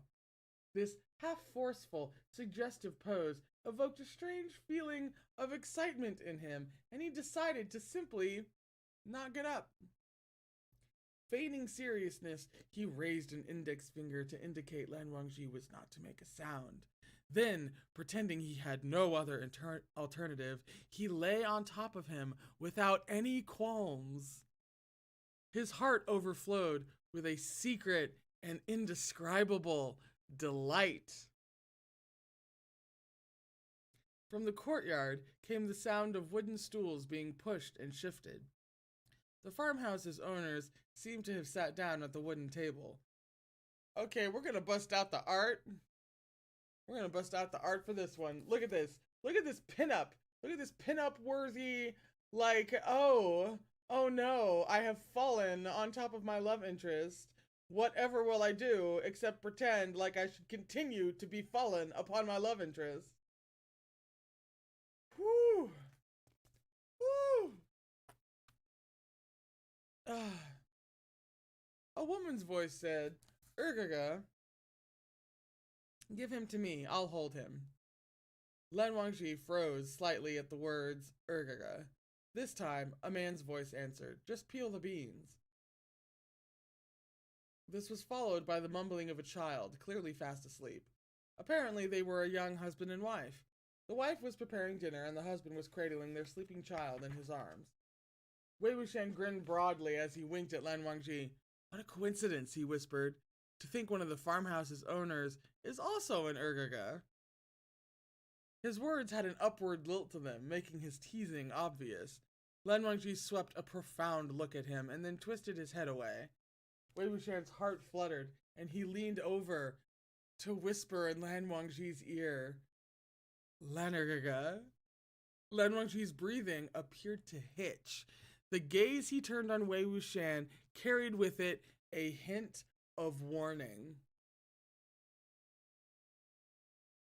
This half-forceful, suggestive pose evoked a strange feeling of excitement in him, and he decided to simply not get up. Feigning seriousness, he raised an index finger to indicate Lan Wangji was not to make a sound. Then, pretending he had no other alternative, he lay on top of him without any qualms. His heart overflowed with a secret and indescribable delight. From the courtyard came the sound of wooden stools being pushed and shifted. The farmhouse's owners seemed to have sat down at the wooden table. Okay, we're gonna bust out the art. We're gonna bust out the art for this one. Look at this. Look at this pinup. Look at this pinup worthy, like, oh no, I have fallen on top of my love interest. Whatever will I do except pretend like I should continue to be fallen upon my love interest? Whew. Whew. A woman's voice said, Ergaga, give him to me, I'll hold him. Lan Wangji froze slightly at the words, Ergaga. This time, a man's voice answered, just peel the beans. This was followed by the mumbling of a child, clearly fast asleep. Apparently, they were a young husband and wife. The wife was preparing dinner, and the husband was cradling their sleeping child in his arms. Wei Wuxian grinned broadly as he winked at Lan Wangji. What a coincidence, he whispered. To think one of the farmhouse's owners is also an Ergaga. His words had an upward lilt to them, making his teasing obvious. Lan Wangji swept a profound look at him and then twisted his head away. Wei Wuxian's heart fluttered, and he leaned over to whisper in Lan Wangji's ear, Lan Ergaga. Lan Wangji's breathing appeared to hitch. The gaze he turned on Wei Wuxian carried with it a hint of warning.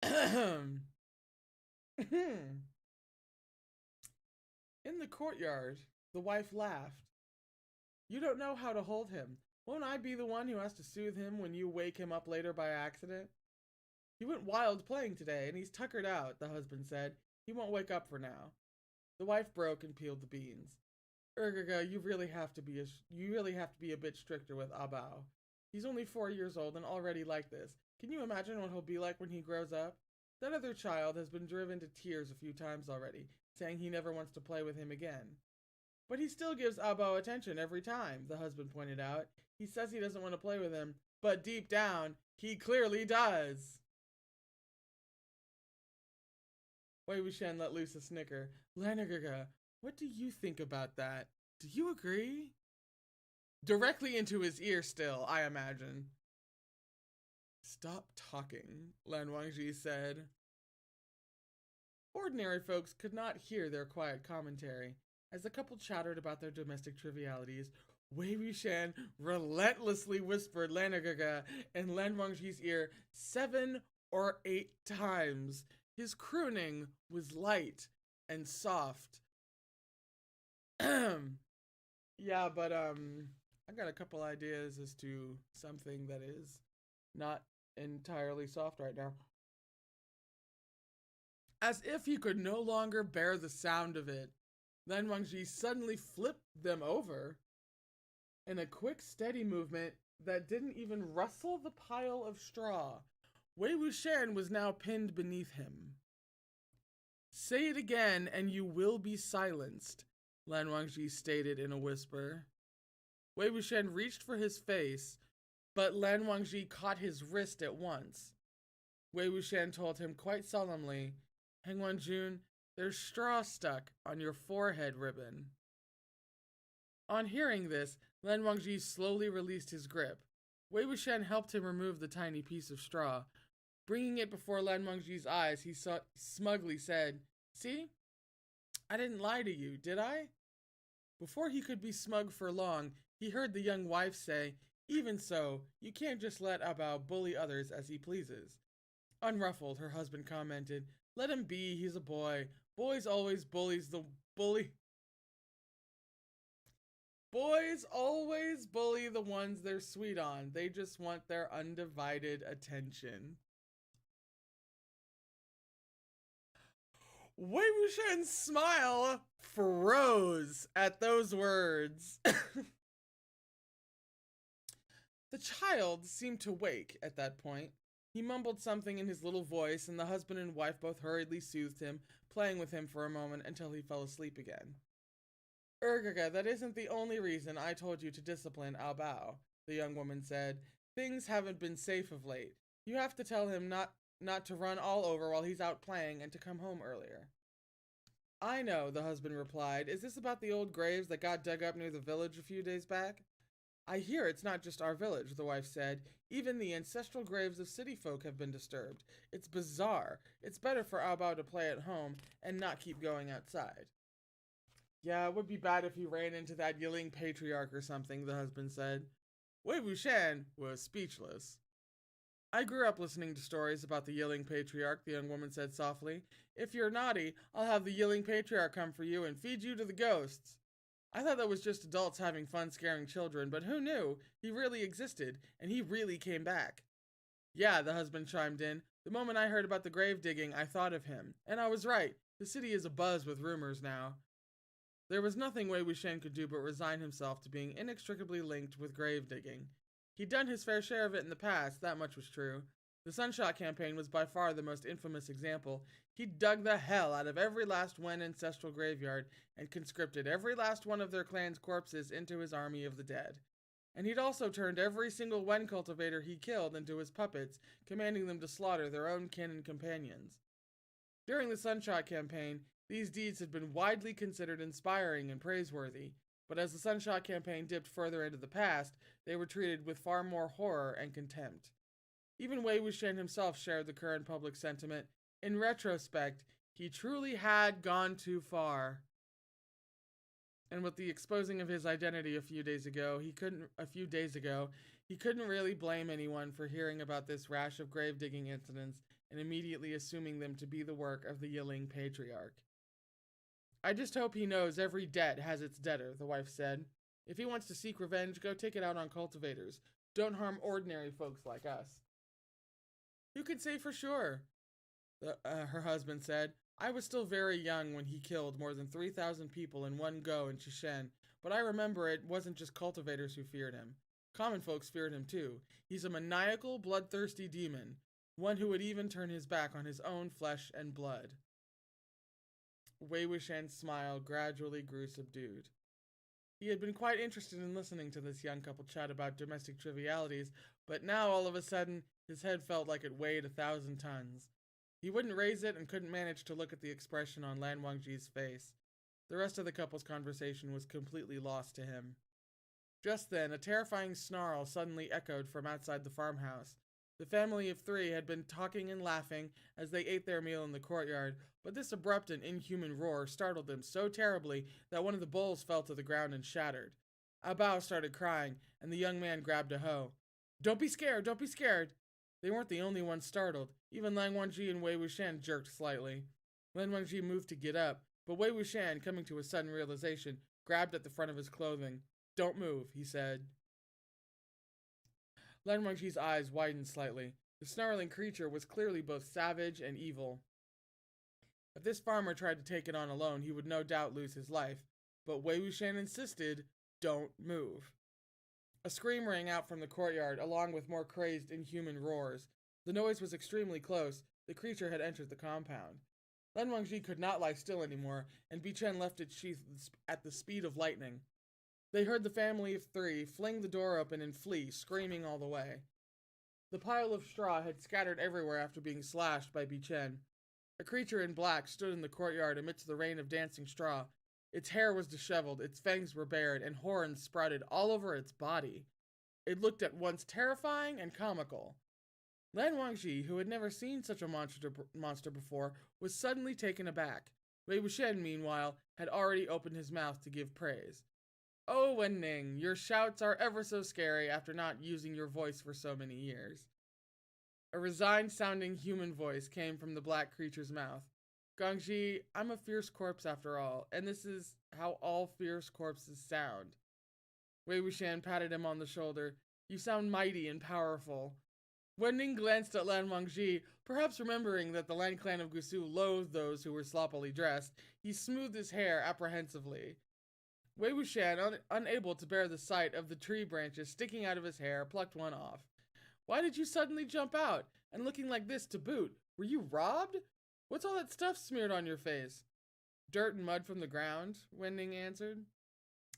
In the courtyard, the wife laughed. You don't know how to hold him. Won't I be the one who has to soothe him when you wake him up later by accident? He went wild playing today, and he's tuckered out, the husband said. He won't wake up for now. The wife broke and peeled the beans. Ergaga, you really have to be a bit stricter with Abao. He's only 4 years old and already like this. Can you imagine what he'll be like when he grows up? That other child has been driven to tears a few times already, saying he never wants to play with him again. But he still gives Abao attention every time, the husband pointed out. He says he doesn't want to play with him, but deep down, he clearly does. Wei Wuxian let loose a snicker. Lan Ergaga, what do you think about that? Do you agree? Directly into his ear still, I imagine. Stop talking, Lan Wangji said. Ordinary folks could not hear their quiet commentary. As the couple chattered about their domestic trivialities, Wei Wuxian relentlessly whispered Lan Ergaga in Lan Wangji's ear 7 or 8 times. His crooning was light and soft. Yeah, but I got a couple ideas as to something that is not entirely soft right now. As if he could no longer bear the sound of it, Lan Wangji suddenly flipped them over in a quick, steady movement that didn't even rustle the pile of straw. Wei Wuxian was now pinned beneath him. Say it again and you will be silenced, Lan Wangji stated in a whisper. Wei Wuxian reached for his face, but Lan Wangji caught his wrist at once. Wei Wuxian told him quite solemnly, Heng Wanjun, there's straw stuck on your forehead ribbon. On hearing this, Lan Wangji slowly released his grip. Wei Wuxian helped him remove the tiny piece of straw. Bringing it before Lan Wangji's eyes, he smugly said, See? I didn't lie to you, did I? Before he could be smug for long, he heard the young wife say, Even so, you can't just let Abao bully others as he pleases. Unruffled, her husband commented, Let him be, he's a boy. Boys always bully the ones they're sweet on. They just want their undivided attention. Wei Wuxian's smile froze at those words. The child seemed to wake at that point. He mumbled something in his little voice, and the husband and wife both hurriedly soothed him, playing with him for a moment until he fell asleep again. Ergaga, that isn't the only reason I told you to discipline Abao, the young woman said. Things haven't been safe of late. You have to tell him not to run all over while he's out playing and to come home earlier. I know, the husband replied. Is this about the old graves that got dug up near the village a few days back? I hear it's not just our village, the wife said. Even the ancestral graves of city folk have been disturbed. It's bizarre. It's better for Abao to play at home and not keep going outside. Yeah, it would be bad if he ran into that Yiling patriarch or something, the husband said. Wei Wuxian was speechless. I grew up listening to stories about the Yiling patriarch, the young woman said softly. If you're naughty, I'll have the Yiling patriarch come for you and feed you to the ghosts. I thought that was just adults having fun scaring children, but who knew? He really existed, and he really came back. Yeah, the husband chimed in. The moment I heard about the grave digging, I thought of him. And I was right. The city is abuzz with rumors now. There was nothing Wei Wuxian could do but resign himself to being inextricably linked with grave digging. He'd done his fair share of it in the past, that much was true. The Sunshot campaign was by far the most infamous example. He dug the hell out of every last Wen ancestral graveyard and conscripted every last one of their clan's corpses into his army of the dead. And he'd also turned every single Wen cultivator he killed into his puppets, commanding them to slaughter their own kin and companions. During the Sunshot campaign, these deeds had been widely considered inspiring and praiseworthy, but as the Sunshot campaign dipped further into the past, they were treated with far more horror and contempt. Even Wei Wuxian himself shared the current public sentiment. In retrospect, he truly had gone too far. And with the exposing of his identity a few days ago, he couldn't really blame anyone for hearing about this rash of grave digging incidents and immediately assuming them to be the work of the Yiling patriarch. I just hope he knows every debt has its debtor, the wife said. If he wants to seek revenge, go take it out on cultivators. Don't harm ordinary folks like us. Who could say for sure? Her husband said. I was still very young when he killed more than 3,000 people in one go in Chishen, but I remember it wasn't just cultivators who feared him. Common folks feared him too. He's a maniacal, bloodthirsty demon, one who would even turn his back on his own flesh and blood. Wei Wuxian's smile gradually grew subdued. He had been quite interested in listening to this young couple chat about domestic trivialities, but now all of a sudden, his head felt like it weighed 1,000 tons. He wouldn't raise it and couldn't manage to look at the expression on Lan Wangji's face. The rest of the couple's conversation was completely lost to him. Just then, a terrifying snarl suddenly echoed from outside the farmhouse. The family of three had been talking and laughing as they ate their meal in the courtyard, but this abrupt and inhuman roar startled them so terribly that one of the bowls fell to the ground and shattered. Abao started crying, and the young man grabbed a hoe. Don't be scared, don't be scared! They weren't the only ones startled. Even Lan Wangji and Wei Wuxian jerked slightly. Lan Wangji moved to get up, but Wei Wuxian, coming to a sudden realization, grabbed at the front of his clothing. Don't move, he said. Lan Wangji's eyes widened slightly. The snarling creature was clearly both savage and evil. If this farmer tried to take it on alone, he would no doubt lose his life. But Wei Wuxian insisted, don't move. A scream rang out from the courtyard, along with more crazed, inhuman roars. The noise was extremely close. The creature had entered the compound. Lan Wangji could not lie still anymore, and Bichen left its sheath at the speed of lightning. They heard the family of three fling the door open and flee, screaming all the way. The pile of straw had scattered everywhere after being slashed by Bichen. A creature in black stood in the courtyard amidst the rain of dancing straw. Its hair was disheveled, its fangs were bared, and horns sprouted all over its body. It looked at once terrifying and comical. Lan Wangji, who had never seen such a monster before, was suddenly taken aback. Wei Wuxian, meanwhile, had already opened his mouth to give praise. Oh, Wenning, your shouts are ever so scary after not using your voice for so many years. A resigned-sounding human voice came from the black creature's mouth. Gongji, I'm a fierce corpse after all, and this is how all fierce corpses sound. Wei Wuxian patted him on the shoulder. You sound mighty and powerful. Wenning glanced at Lan Wangji, perhaps remembering that the Lan clan of Gusu loathed those who were sloppily dressed. He smoothed his hair apprehensively. Wei Wuxian, unable to bear the sight of the tree branches sticking out of his hair, plucked one off. Why did you suddenly jump out? And looking like this to boot? Were you robbed? What's all that stuff smeared on your face? Dirt and mud from the ground, Wenning answered.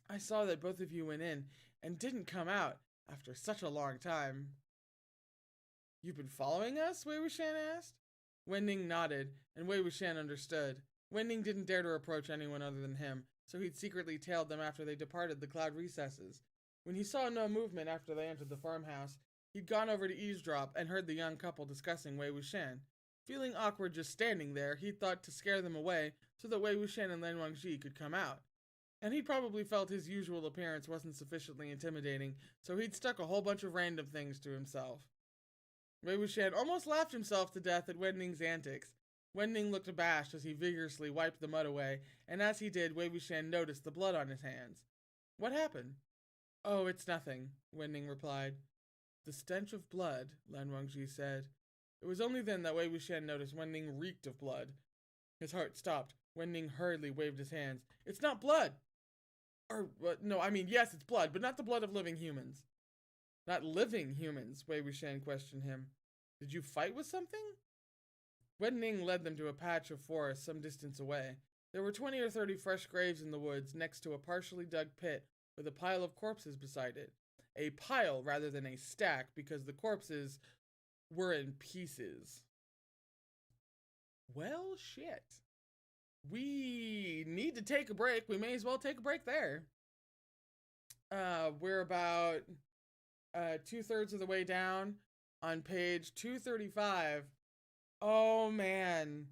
I saw that both of you went in and didn't come out after such a long time. You've been following us? Wei Wuxian asked. Wenning nodded, and Wei Wuxian understood. Wenning didn't dare to approach anyone other than him, so he'd secretly tailed them after they departed the cloud recesses. When he saw no movement after they entered the farmhouse, he'd gone over to eavesdrop and heard the young couple discussing Wei Wuxian. Feeling awkward just standing there, he thought to scare them away so that Wei Wuxian and Lan Wangji could come out. And he probably felt his usual appearance wasn't sufficiently intimidating, so he'd stuck a whole bunch of random things to himself. Wei Wuxian almost laughed himself to death at Wenning's antics. Wen looked abashed as he vigorously wiped the mud away, and as he did, Wei Wuxian noticed the blood on his hands. What happened? Oh, it's nothing, Wen replied. The stench of blood, Lan Wangji said. It was only then that Wei Wuxian noticed Wen reeked of blood. His heart stopped. Wen hurriedly waved his hands. It's not blood! No, I mean, yes, it's blood, but not the blood of living humans. Not living humans, Wei Wuxian questioned him. Did you fight with something? Wen led them to a patch of forest some distance away. There were 20 or 30 fresh graves in the woods next to a partially dug pit with a pile of corpses beside it. A pile rather than a stack because the corpses were in pieces. Well, shit. We need to take a break. We may as well take a break there. We're about 2/3 of the way down on page 235. Oh man,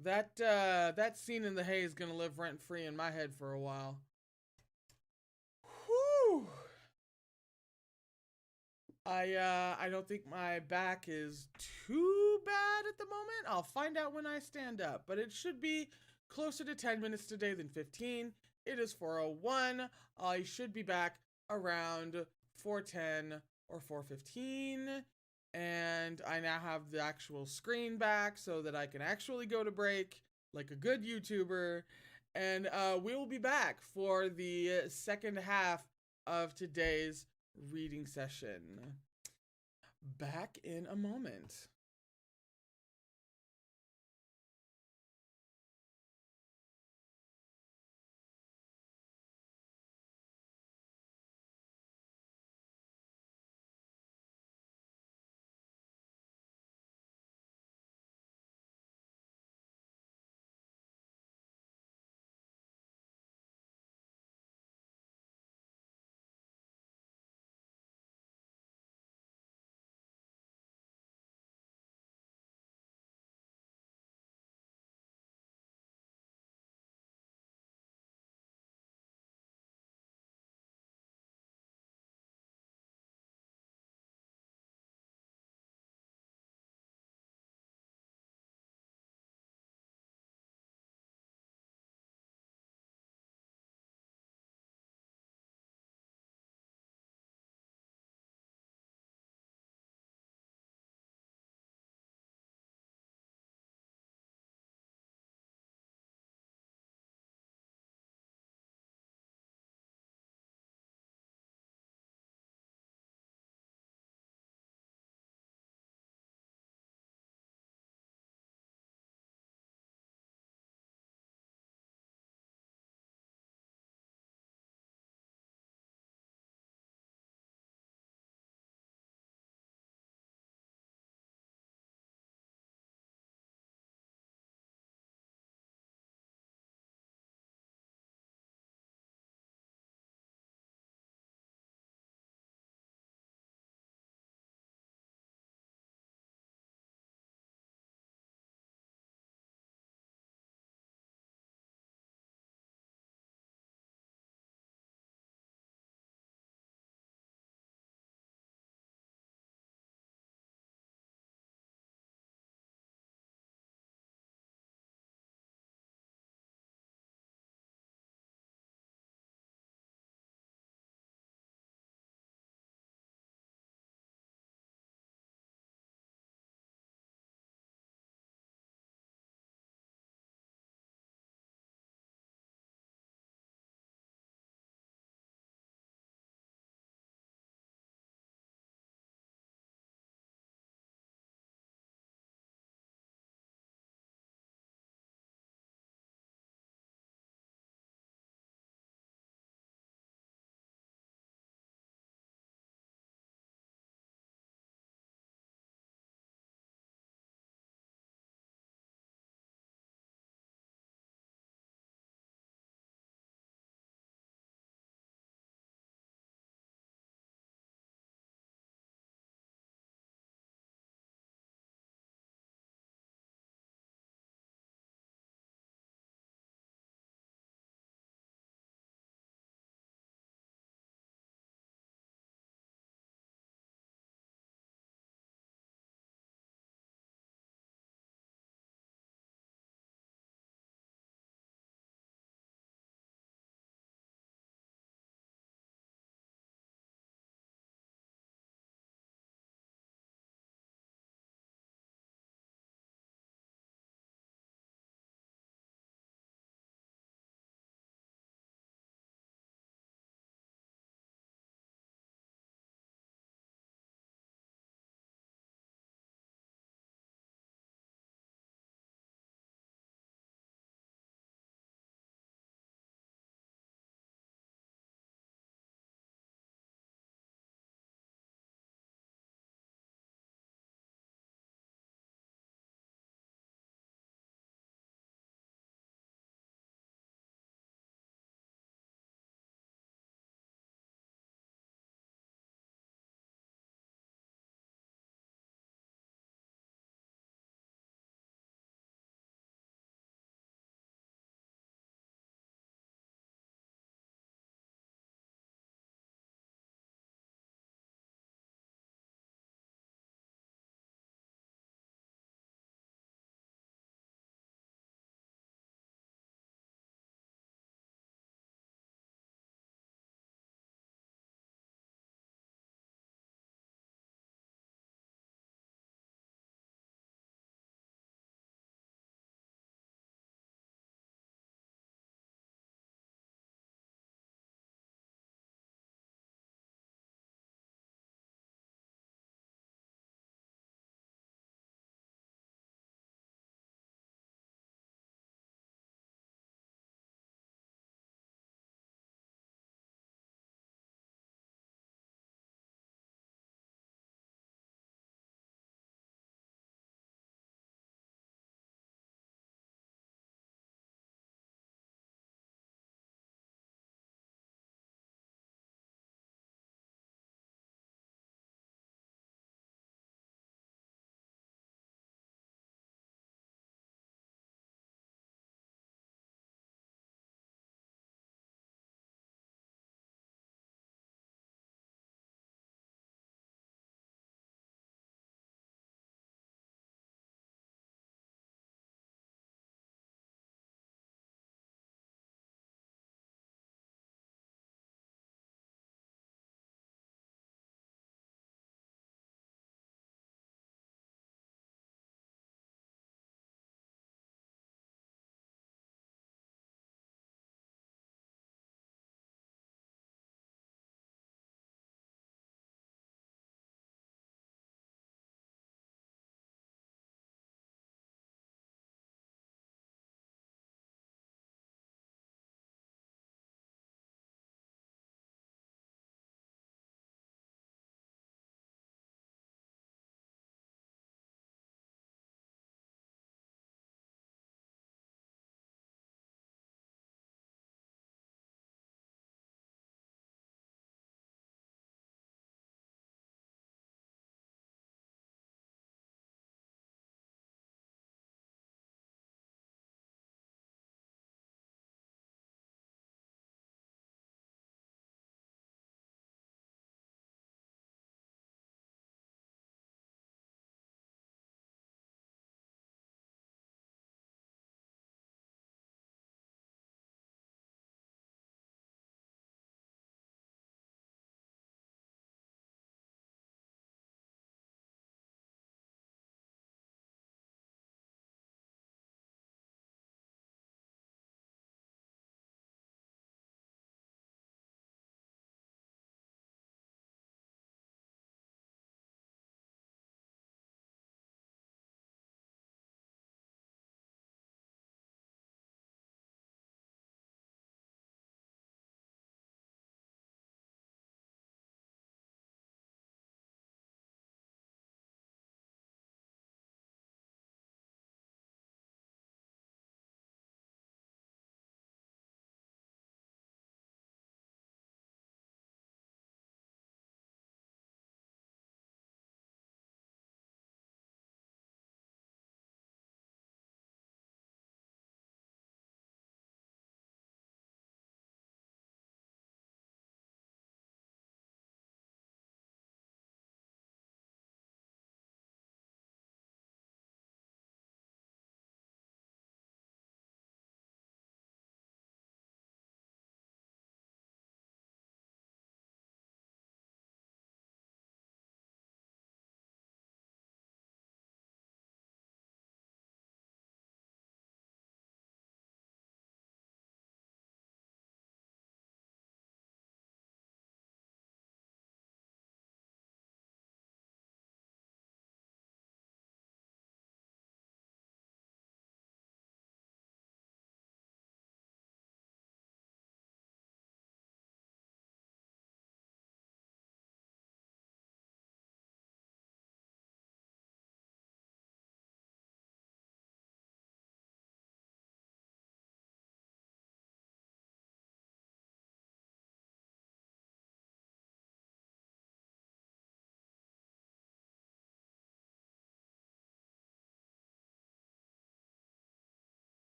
that scene in the hay is gonna live rent free in my head for a while. Whew. I don't think my back is too bad at the moment. I'll find out when I stand up, but it should be closer to 10 minutes today than 15. It is 4:01. I should be back around 4:10 or 4:15. And I now have the actual screen back so that I can actually go to break like a good YouTuber. And we will be back for the second half of today's reading session. Back in a moment.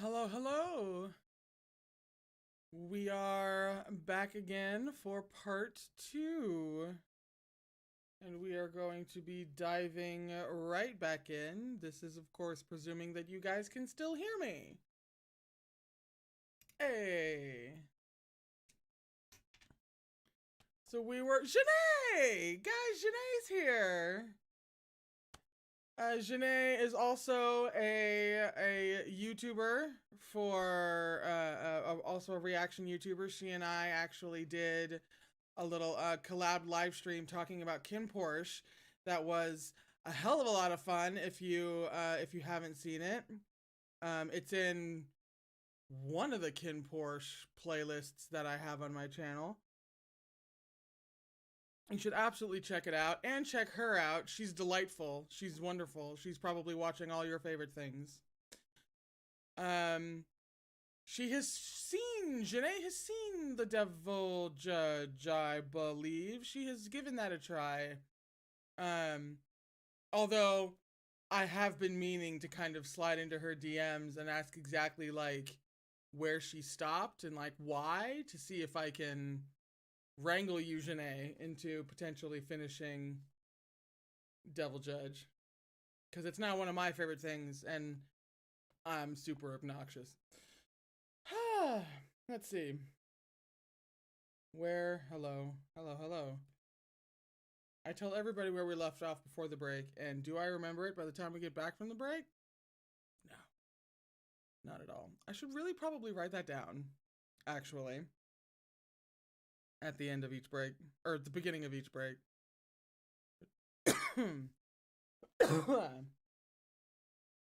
Hello, hello. We are back again for part 2. And we are going to be diving right back in. This is, of course, presuming that you guys can still hear me. Hey. So we were... Janae! Guys, Janae's here. Janae is also a YouTuber for, also a reaction YouTuber. She and I actually did a little collab live stream talking about Kin Porsche. That was a hell of a lot of fun. If you haven't seen it, it's in one of the Kin Porsche playlists that I have on my channel. You should absolutely check it out and check her out. She's delightful. She's wonderful. She's probably watching all your favorite things. Janae has seen The Devil Judge, I believe. She has given that a try. Although I have been meaning to kind of slide into her DMs and ask exactly like where she stopped and like why, to see if I can wrangle you, Janae, into potentially finishing Devil Judge. Because it's not one of my favorite things, and I'm super obnoxious. Let's see. Hello. I tell everybody where we left off before the break, and do I remember it by the time we get back from the break? No. Not at all. I should really probably write that down, actually. At the end of each break, or at the beginning of each break.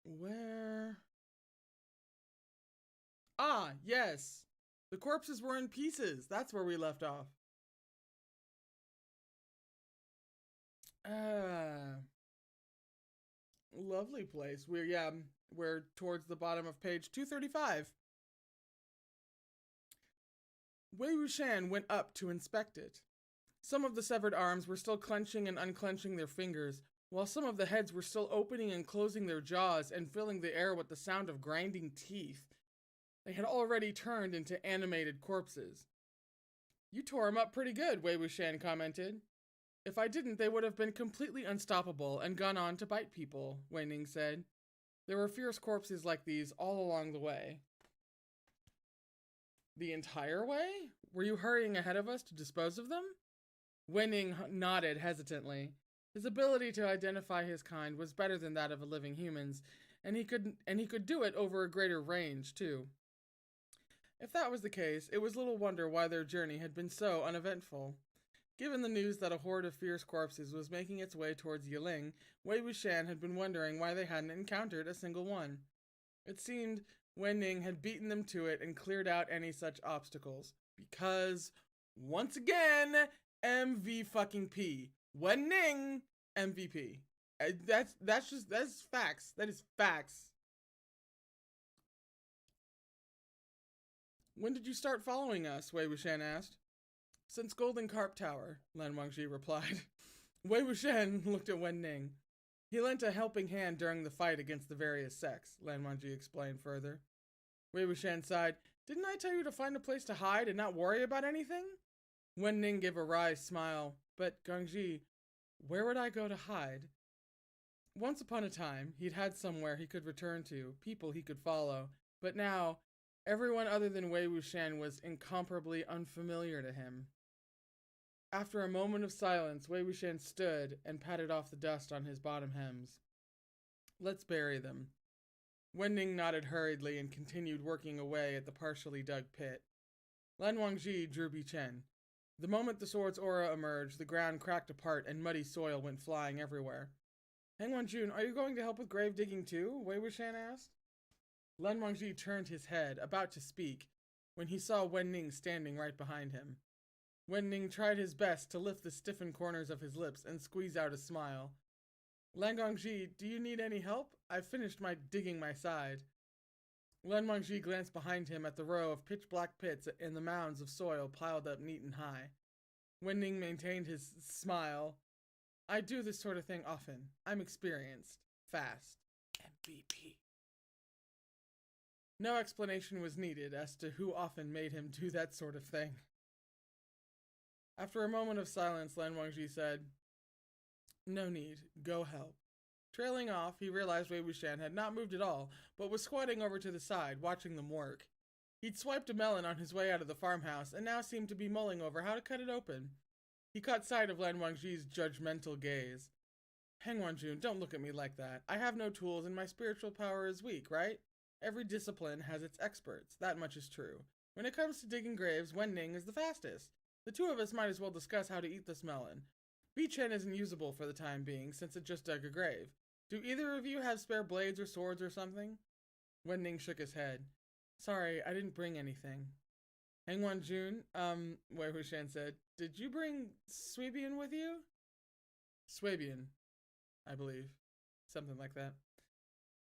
Where? Ah, yes. The corpses were in pieces. That's where we left off. Lovely place. We're towards the bottom of page 235. Wei Wuxian went up to inspect it. Some of the severed arms were still clenching and unclenching their fingers, while some of the heads were still opening and closing their jaws and filling the air with the sound of grinding teeth. They had already turned into animated corpses. You tore him up pretty good, Wei Wuxian commented. If I didn't, they would have been completely unstoppable and gone on to bite people, Wei Ning said. There were fierce corpses like these all along the way. The entire way? Were you hurrying ahead of us to dispose of them? Wei Ning nodded hesitantly. His ability to identify his kind was better than that of a living human's, and he could do it over a greater range, too. If that was the case, it was little wonder why their journey had been so uneventful. Given the news that a horde of fierce corpses was making its way towards Yiling, Wei Wuxian had been wondering why they hadn't encountered a single one. It seemed Wen Ning had beaten them to it and cleared out any such obstacles. Because, once again, MV fucking P. Wen Ning, MVP. That's facts. That is facts. When did you start following us? Wei Wuxian asked. Since Golden Carp Tower, Lan Wangji replied. Wei Wuxian looked at Wen Ning. He lent a helping hand during the fight against the various sects, Lan Wangji explained further. Wei Wuxian sighed. Didn't I tell you to find a place to hide and not worry about anything? Wen Ning gave a wry smile. But, Gangji, where would I go to hide? Once upon a time, he'd had somewhere he could return to, people he could follow. But now, everyone other than Wei Wuxian was incomparably unfamiliar to him. After a moment of silence, Wei Wuxian stood and patted off the dust on his bottom hems. Let's bury them. Wen Ning nodded hurriedly and continued working away at the partially dug pit. Lan Wangji drew Bi Chen. The moment the sword's aura emerged, the ground cracked apart and muddy soil went flying everywhere. Heng Wanjun, are you going to help with grave digging too? Wei Wuxian asked. Lan Wangji turned his head, about to speak, when he saw Wen Ning standing right behind him. Wen Ning tried his best to lift the stiffened corners of his lips and squeeze out a smile. Lan Wangji, do you need any help? I've finished digging my side. Lan Wangji glanced behind him at the row of pitch-black pits and the mounds of soil piled up neat and high. Wen Ning maintained his smile. I do this sort of thing often. I'm experienced. Fast. MVP. No explanation was needed as to who often made him do that sort of thing. After a moment of silence, Lan Wangji said, "No need. Go help." Trailing off, he realized Wei Wuxian had not moved at all, but was squatting over to the side, watching them work. He'd swiped a melon on his way out of the farmhouse, and now seemed to be mulling over how to cut it open. He caught sight of Lan Wangji's judgmental gaze. "Hang Wanjun, don't look at me like that. I have no tools and my spiritual power is weak, right? Every discipline has its experts, that much is true. When it comes to digging graves, Wen Ning is the fastest. The two of us might as well discuss how to eat this melon. Bi Chen isn't usable for the time being, since it just dug a grave. Do either of you have spare blades or swords or something?" Wen Ning shook his head. "Sorry, I didn't bring anything." "Hang Wanjun, Wei Wuxian said, did you bring Swabian with you?" "Swabian, I believe. Something like that."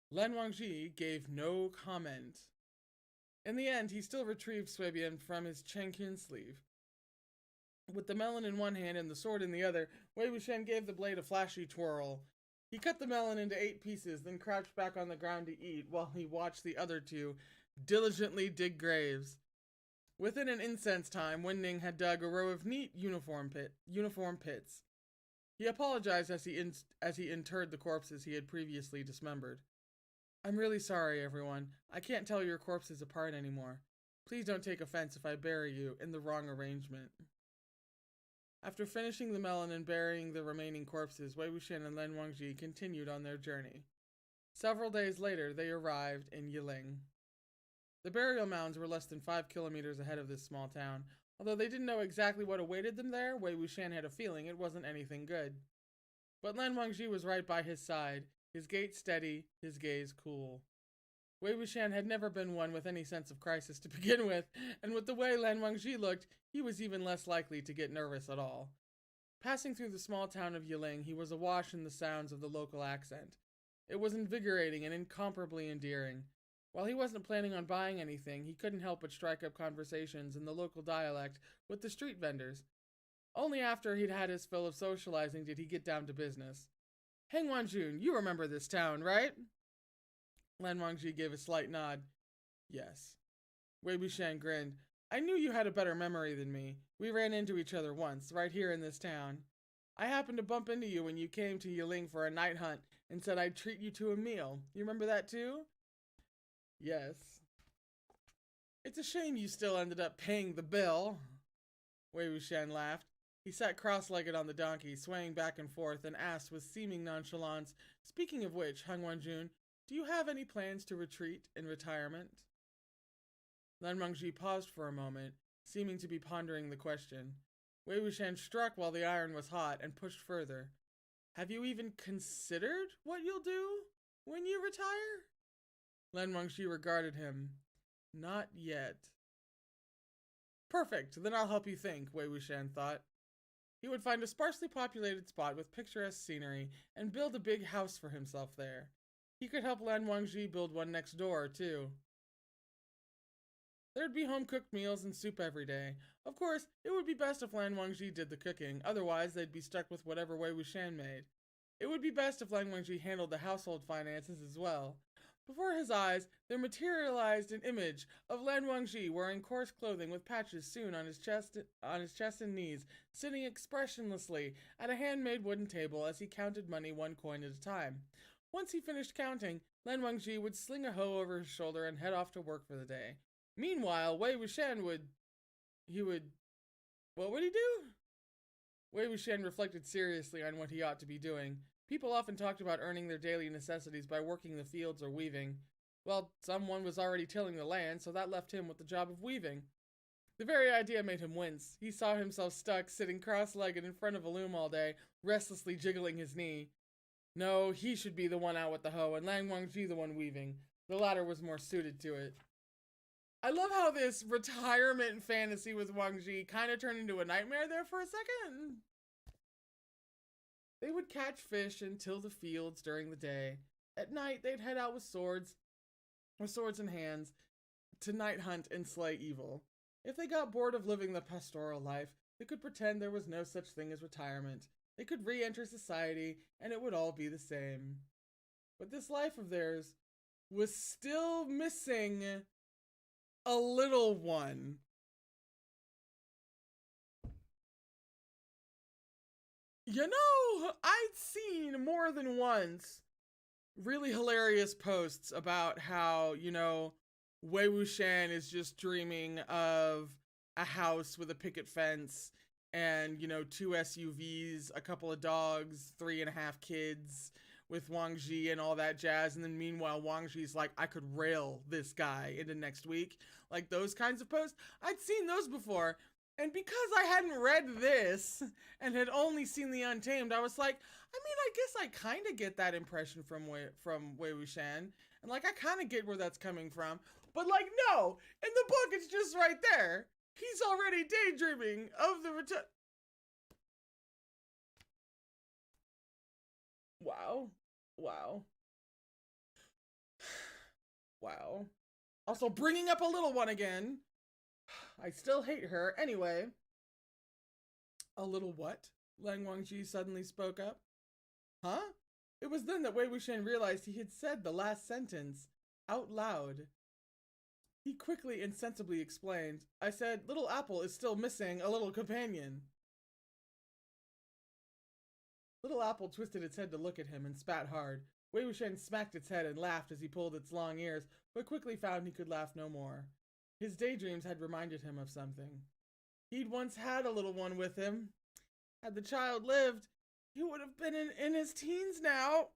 Lan Wangji gave no comment. In the end, he still retrieved Swabian from his Chengqun sleeve. With the melon in one hand and the sword in the other, Wei Wuxian gave the blade a flashy twirl. He cut the melon into 8 pieces, then crouched back on the ground to eat while he watched the other two diligently dig graves. Within an incense time, Wen Ning had dug a row of neat uniform pits. He apologized as he interred the corpses he had previously dismembered. "I'm really sorry, everyone. I can't tell your corpses apart anymore. Please don't take offense if I bury you in the wrong arrangement." After finishing the melon and burying the remaining corpses, Wei Wuxian and Lan Wangji continued on their journey. Several days later, they arrived in Yiling. The burial mounds were less than 5 kilometers ahead of this small town. Although they didn't know exactly what awaited them there, Wei Wuxian had a feeling it wasn't anything good. But Lan Wangji was right by his side, his gait steady, his gaze cool. Wei Wuxian had never been one with any sense of crisis to begin with, and with the way Lan Wangji looked, he was even less likely to get nervous at all. Passing through the small town of Yiling, he was awash in the sounds of the local accent. It was invigorating and incomparably endearing. While he wasn't planning on buying anything, he couldn't help but strike up conversations in the local dialect with the street vendors. Only after he'd had his fill of socializing did he get down to business. "Hang Wanjun, you remember this town, right?" Lan Wangji gave a slight nod. "Yes." Wei Wuxian grinned. "I knew you had a better memory than me. We ran into each other once, right here in this town. I happened to bump into you when you came to Yiling for a night hunt and said I'd treat you to a meal. You remember that too?" "Yes." "It's a shame you still ended up paying the bill." Wei Wuxian laughed. He sat cross-legged on the donkey, swaying back and forth, and asked with seeming nonchalance, "Speaking of which, Hang Wanjun, do you have any plans to retreat in retirement?" Lan Wangji paused for a moment, seeming to be pondering the question. Wei Wuxian struck while the iron was hot and pushed further. "Have you even considered what you'll do when you retire?" Lan Wangji regarded him. "Not yet." "Perfect, then I'll help you think," Wei Wuxian thought. He would find a sparsely populated spot with picturesque scenery and build a big house for himself there. He could help Lan Wangji build one next door, too. There'd be home-cooked meals and soup every day. Of course, it would be best if Lan Wangji did the cooking, otherwise they'd be stuck with whatever Wei Wuxian made. It would be best if Lan Wangji handled the household finances as well. Before his eyes, there materialized an image of Lan Wangji wearing coarse clothing with patches sewn on his chest and knees, sitting expressionlessly at a handmade wooden table as he counted money 1 coin at a time. Once he finished counting, Lan Wangji would sling a hoe over his shoulder and head off to work for the day. Meanwhile, Wei Wuxian would... What would he do? Wei Wuxian reflected seriously on what he ought to be doing. People often talked about earning their daily necessities by working the fields or weaving. Well, someone was already tilling the land, so that left him with the job of weaving. The very idea made him wince. He saw himself stuck, sitting cross-legged in front of a loom all day, restlessly jiggling his knee. No, he should be the one out with the hoe, and Lan Wangji the one weaving. The latter was more suited to it. I love how this retirement fantasy with Wangji kind of turned into a nightmare there for a second. They would catch fish and till the fields during the day. At night, they'd head out with swords in hands, to night hunt and slay evil. If they got bored of living the pastoral life, they could pretend there was no such thing as retirement. They could re-enter society, and it would all be the same. But this life of theirs was still missing a little one. You know, I'd seen more than once really hilarious posts about how, you know, Wei Wuxian is just dreaming of a house with a picket fence and, you know, 2 SUVs, a couple of dogs, 3.5 kids with Wang Ji and all that jazz. And then meanwhile, Wang Ji's like, I could rail this guy into next week. Like those kinds of posts. I'd seen those before. And because I hadn't read this and had only seen The Untamed, I was like, I mean, I guess I kind of get that impression from Wei Wuxian. And like, I kind of get where that's coming from. But like, no, in the book, it's just right there. He's already daydreaming of the return. Wow. Wow. Wow. Also, bringing up a little one again. I still hate her. Anyway. A little what? Lang Wangji suddenly spoke up. Huh? It was then that Wei Wuxian realized he had said the last sentence out loud. He quickly and sensibly explained, I said, Little Apple is still missing a little companion. Little Apple twisted its head to look at him and spat hard. Wei Wuxian smacked its head and laughed as he pulled its long ears, but quickly found he could laugh no more. His daydreams had reminded him of something. He'd once had a little one with him. Had the child lived, he would have been in his teens now.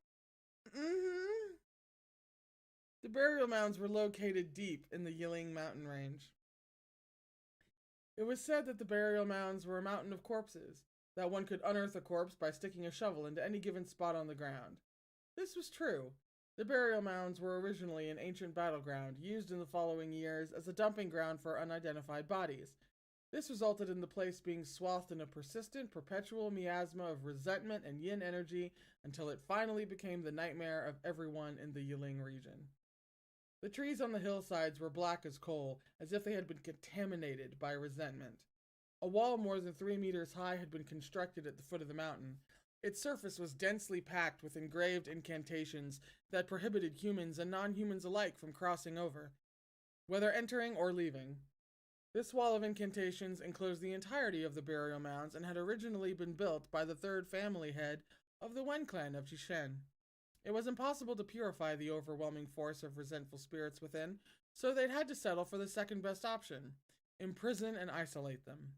The burial mounds were located deep in the Yiling mountain range. It was said that the burial mounds were a mountain of corpses, that one could unearth a corpse by sticking a shovel into any given spot on the ground. This was true. The burial mounds were originally an ancient battleground, used in the following years as a dumping ground for unidentified bodies. This resulted in the place being swathed in a persistent, perpetual miasma of resentment and yin energy until it finally became the nightmare of everyone in the Yiling region. The trees on the hillsides were black as coal, as if they had been contaminated by resentment. A wall more than 3 meters high had been constructed at the foot of the mountain. Its surface was densely packed with engraved incantations that prohibited humans and non-humans alike from crossing over, whether entering or leaving. This wall of incantations enclosed the entirety of the burial mounds and had originally been built by the third family head of the Wen clan of Jishen. It was impossible to purify the overwhelming force of resentful spirits within, so they'd had to settle for the second best option: imprison and isolate them.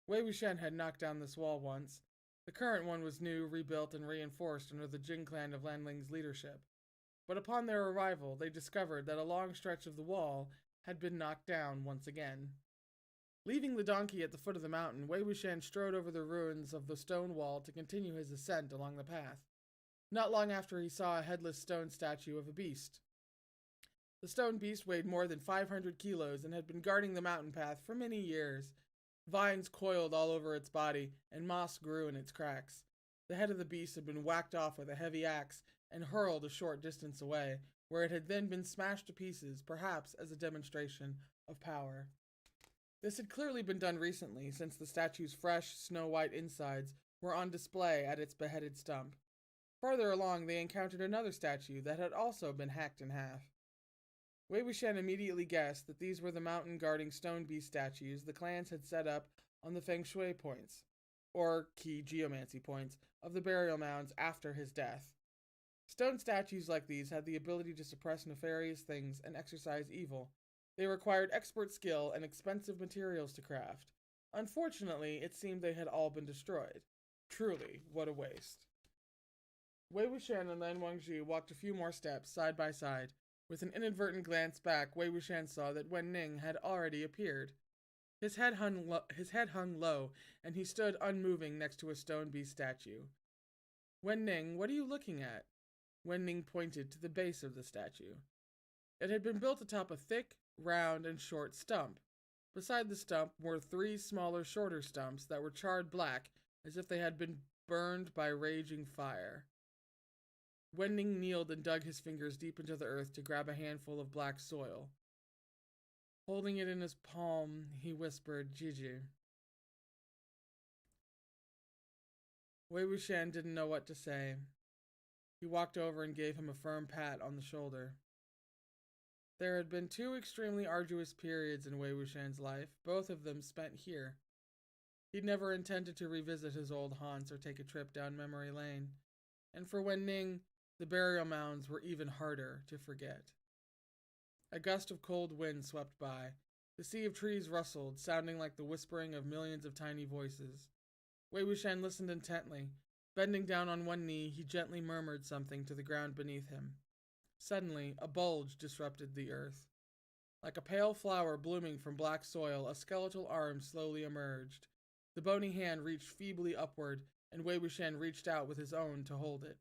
Wei Wuxian had knocked down this wall once. The current one was new, rebuilt, and reinforced under the Jing clan of Lanling's leadership. But upon their arrival, they discovered that a long stretch of the wall had been knocked down once again. Leaving the donkey at the foot of the mountain, Wei Wuxian strode over the ruins of the stone wall to continue his ascent along the path. Not long after, he saw a headless stone statue of a beast. The stone beast weighed more than 500 kilos and had been guarding the mountain path for many years. Vines coiled all over its body, and moss grew in its cracks. The head of the beast had been whacked off with a heavy axe and hurled a short distance away, where it had then been smashed to pieces, perhaps as a demonstration of power. This had clearly been done recently, since the statue's fresh, snow-white insides were on display at its beheaded stump. Farther along, they encountered another statue that had also been hacked in half. Wei Wuxian immediately guessed that these were the mountain-guarding stone beast statues the clans had set up on the feng shui points, or key geomancy points, of the burial mounds after his death. Stone statues like these had the ability to suppress nefarious things and exorcise evil. They required expert skill and expensive materials to craft. Unfortunately, it seemed they had all been destroyed. Truly, what a waste. Wei Wuxian and Lan Wangji walked a few more steps, side by side. With an inadvertent glance back, Wei Wuxian saw that Wen Ning had already appeared. His head hung low, and he stood unmoving next to a stone beast statue. Wen Ning, what are you looking at? Wen Ning pointed to the base of the statue. It had been built atop a thick, round, and short stump. Beside the stump were 3 smaller, shorter stumps that were charred black, as if they had been burned by raging fire. Wen Ning kneeled and dug his fingers deep into the earth to grab a handful of black soil. Holding it in his palm, he whispered, Jiji. Wei Wuxian didn't know what to say. He walked over and gave him a firm pat on the shoulder. There had been two extremely arduous periods in Wei Wuxian's life, both of them spent here. He'd never intended to revisit his old haunts or take a trip down memory lane. And for Wen Ning, the burial mounds were even harder to forget. A gust of cold wind swept by. The sea of trees rustled, sounding like the whispering of millions of tiny voices. Wei Wuxian listened intently. Bending down on one knee, he gently murmured something to the ground beneath him. Suddenly, a bulge disrupted the earth. Like a pale flower blooming from black soil, a skeletal arm slowly emerged. The bony hand reached feebly upward, and Wei Wuxian reached out with his own to hold it.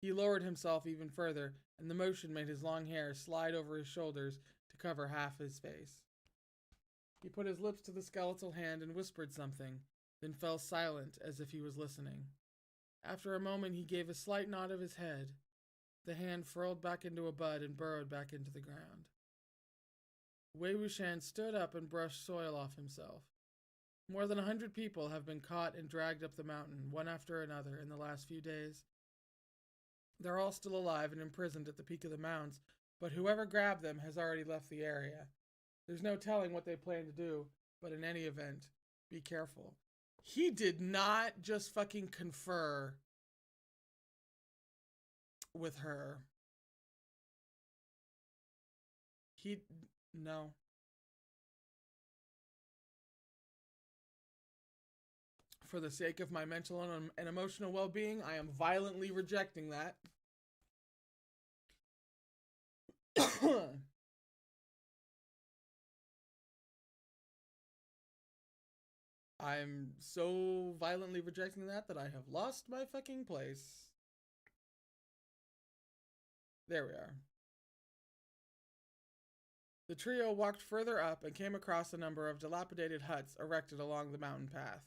He lowered himself even further, and the motion made his long hair slide over his shoulders to cover half his face. He put his lips to the skeletal hand and whispered something, then fell silent as if he was listening. After a moment, he gave a slight nod of his head. The hand furled back into a bud and burrowed back into the ground. Wei Wuxian stood up and brushed soil off himself. More than 100 people have been caught and dragged up the mountain, one after another, in the last few days. They're all still alive and imprisoned at the peak of the mounds, but whoever grabbed them has already left the area. There's no telling what they plan to do, but in any event, be careful. He did not just fucking confer with her. No. For the sake of my mental and emotional well-being, I am violently rejecting that. I'm so violently rejecting that I have lost my fucking place. There we are. The trio walked further up and came across a number of dilapidated huts erected along the mountain path.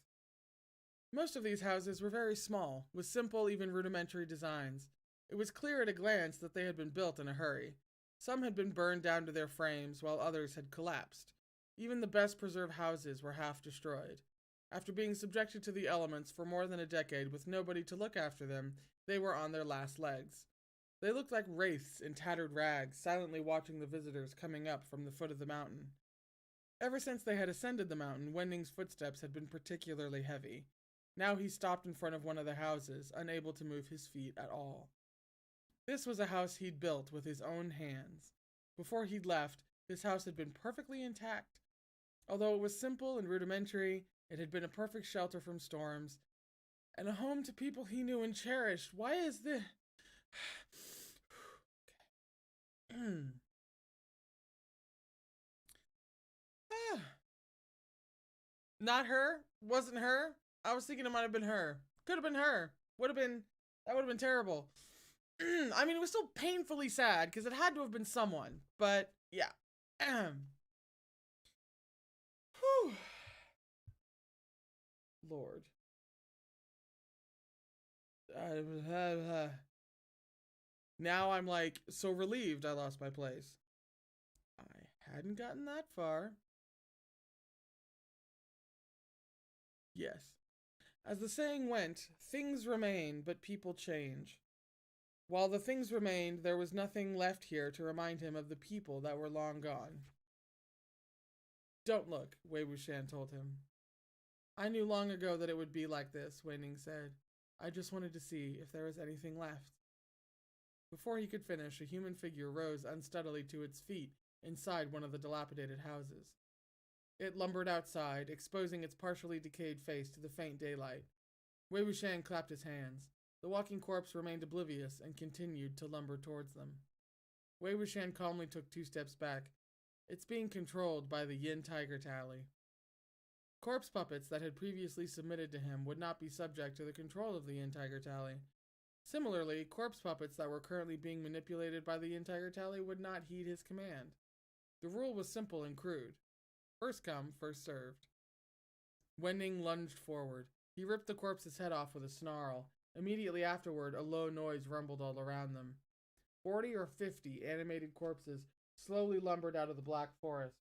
Most of these houses were very small, with simple, even rudimentary designs. It was clear at a glance that they had been built in a hurry. Some had been burned down to their frames, while others had collapsed. Even the best preserved houses were half destroyed. After being subjected to the elements for more than a decade with nobody to look after them, they were on their last legs. They looked like wraiths in tattered rags, silently watching the visitors coming up from the foot of the mountain. Ever since they had ascended the mountain, Wen Ning's footsteps had been particularly heavy. Now he stopped in front of one of the houses, unable to move his feet at all. This was a house he'd built with his own hands. Before he'd left, this house had been perfectly intact. Although it was simple and rudimentary, it had been a perfect shelter from storms, and a home to people he knew and cherished. Why is this? Not her? Wasn't her? I was thinking it might have been her. Could have been her. That would have been terrible. I mean, it was still painfully sad because it had to have been someone. But yeah. Whew. Lord. Now I'm like so relieved I lost my place. I hadn't gotten that far. Yes. As the saying went, things remain, but people change. While the things remained, there was nothing left here to remind him of the people that were long gone. Don't look, Wei Wuxian told him. I knew long ago that it would be like this, Wei Ning said. I just wanted to see if there was anything left. Before he could finish, a human figure rose unsteadily to its feet inside one of the dilapidated houses. It lumbered outside, exposing its partially decayed face to the faint daylight. Wei Wuxian clapped his hands. The walking corpse remained oblivious and continued to lumber towards them. Wei Wuxian calmly took 2 steps back. It's being controlled by the Yin Tiger Tally. Corpse puppets that had previously submitted to him would not be subject to the control of the Yin Tiger Tally. Similarly, corpse puppets that were currently being manipulated by the Yin Tiger Tally would not heed his command. The rule was simple and crude. First come, first served. Wen Ning lunged forward. He ripped the corpse's head off with a snarl. Immediately afterward, a low noise rumbled all around them. 40 or 50 animated corpses slowly lumbered out of the black forest.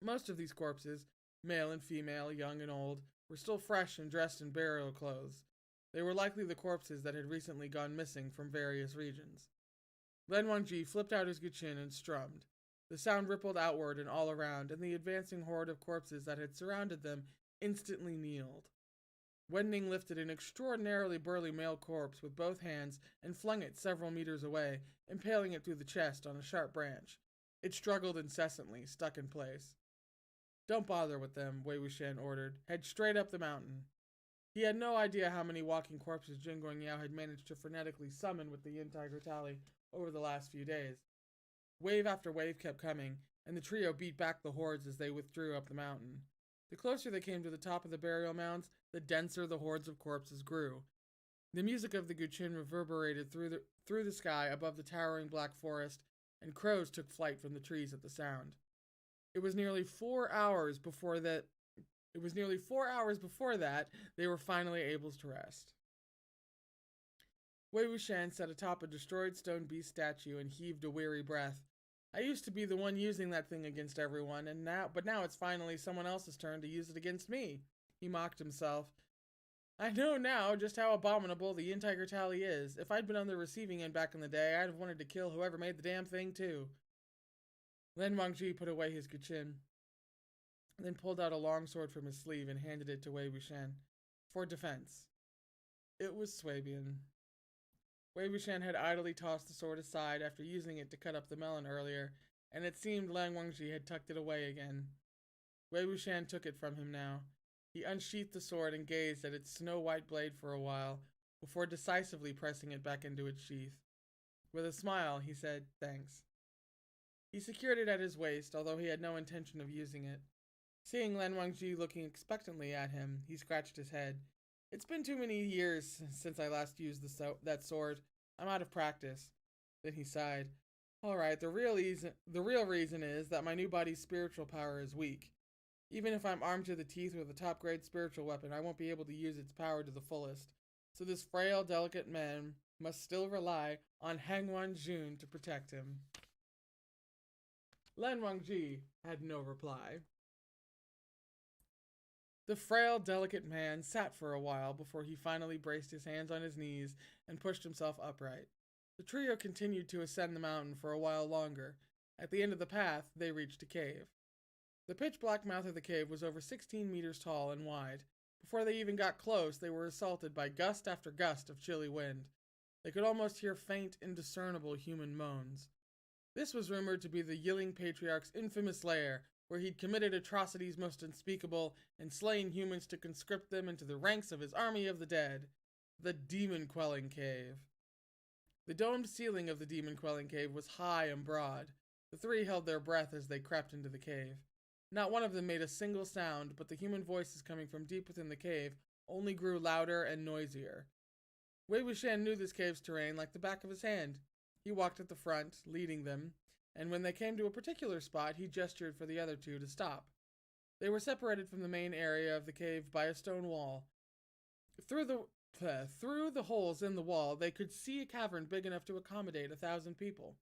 Most of these corpses, male and female, young and old, were still fresh and dressed in burial clothes. They were likely the corpses that had recently gone missing from various regions. Lan Wangji flipped out his guqin and strummed. The sound rippled outward and all around, and the advancing horde of corpses that had surrounded them instantly kneeled. Wenning lifted an extraordinarily burly male corpse with both hands and flung it several meters away, impaling it through the chest on a sharp branch. It struggled incessantly, stuck in place. Don't bother with them, Wei Wuxian ordered. Head straight up the mountain. He had no idea how many walking corpses Jin Guangyao had managed to frenetically summon with the Yin Tiger Tally over the last few days. Wave after wave kept coming, and the trio beat back the hordes as they withdrew up the mountain. The closer they came to the top of the burial mounds, the denser the hordes of corpses grew. The music of the guqin reverberated through the sky above the towering black forest, and crows took flight from the trees at the sound. It was nearly 4 hours before that they were finally able to rest. Wei Wuxian sat atop a destroyed stone beast statue and heaved a weary breath. I used to be the one using that thing against everyone, but now it's finally someone else's turn to use it against me. He mocked himself. I know now just how abominable the Yin Tiger Tally is. If I'd been on the receiving end back in the day, I'd have wanted to kill whoever made the damn thing too. Lan Wangji put away his guqin, then pulled out a long sword from his sleeve and handed it to Wei Wuxian. For defense. It was Swabian. Wei Wuxian had idly tossed the sword aside after using it to cut up the melon earlier, and it seemed Lan Wangji had tucked it away again. Wei Wuxian took it from him now. He unsheathed the sword and gazed at its snow-white blade for a while, before decisively pressing it back into its sheath. With a smile, he said, "Thanks." He secured it at his waist, although he had no intention of using it. Seeing Lan Wangji looking expectantly at him, he scratched his head. It's been too many years since I last used that sword. I'm out of practice. Then he sighed. All right, the real reason is that my new body's spiritual power is weak. Even if I'm armed to the teeth with a top-grade spiritual weapon, I won't be able to use its power to the fullest. So this frail, delicate man must still rely on Hangwan Jun to protect him. Lan Wangji had no reply. The frail, delicate man sat for a while before he finally braced his hands on his knees and pushed himself upright. The trio continued to ascend the mountain for a while longer. At the end of the path, they reached a cave. The pitch-black mouth of the cave was over 16 meters tall and wide. Before they even got close, they were assaulted by gust after gust of chilly wind. They could almost hear faint, indiscernible human moans. This was rumored to be the Yiling Patriarch's infamous lair, where he'd committed atrocities most unspeakable and slain humans to conscript them into the ranks of his army of the dead. The Demon-Quelling Cave. The domed ceiling of the Demon-Quelling Cave was high and broad. The three held their breath as they crept into the cave. Not one of them made a single sound, but the human voices coming from deep within the cave only grew louder and noisier. Wei Wuxian knew this cave's terrain like the back of his hand. He walked at the front, leading them, and when they came to a particular spot, he gestured for the other two to stop. They were separated from the main area of the cave by a stone wall. Through the holes in the wall, they could see a cavern big enough to accommodate 1,000 people.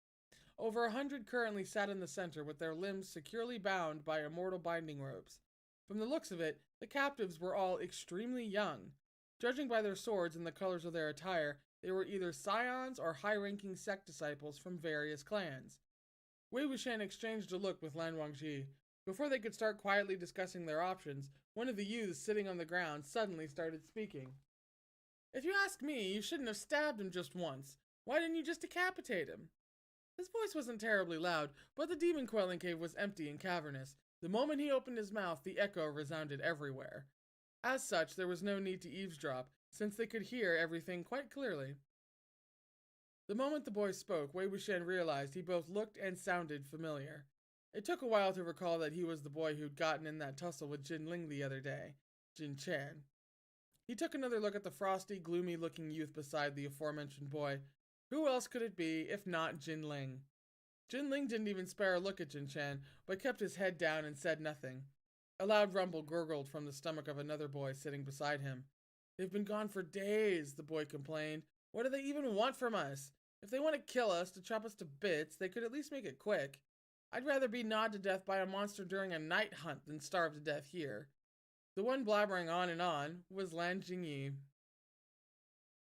Over 100 currently sat in the center with their limbs securely bound by immortal binding ropes. From the looks of it, the captives were all extremely young. Judging by their swords and the colors of their attire, they were either scions or high-ranking sect disciples from various clans. Wei Wuxian exchanged a look with Lan Wangji. Before they could start quietly discussing their options, one of the youths sitting on the ground suddenly started speaking. If you ask me, you shouldn't have stabbed him just once. Why didn't you just decapitate him? His voice wasn't terribly loud, but the Demon-Quelling Cave was empty and cavernous. The moment he opened his mouth, the echo resounded everywhere. As such, there was no need to eavesdrop, since they could hear everything quite clearly. The moment the boy spoke, Wei Wuxian realized he both looked and sounded familiar. It took a while to recall that he was the boy who'd gotten in that tussle with Jiling the other day, Jiang Cheng. He took another look at the frosty, gloomy-looking youth beside the aforementioned boy. Who else could it be if not Jiling? Jiling didn't even spare a look at Jiang Cheng, but kept his head down and said nothing. A loud rumble gurgled from the stomach of another boy sitting beside him. They've been gone for days, the boy complained. What do they even want from us? If they want to kill us, to chop us to bits, they could at least make it quick. I'd rather be gnawed to death by a monster during a night hunt than starve to death here. The one blabbering on was Lan Jingyi.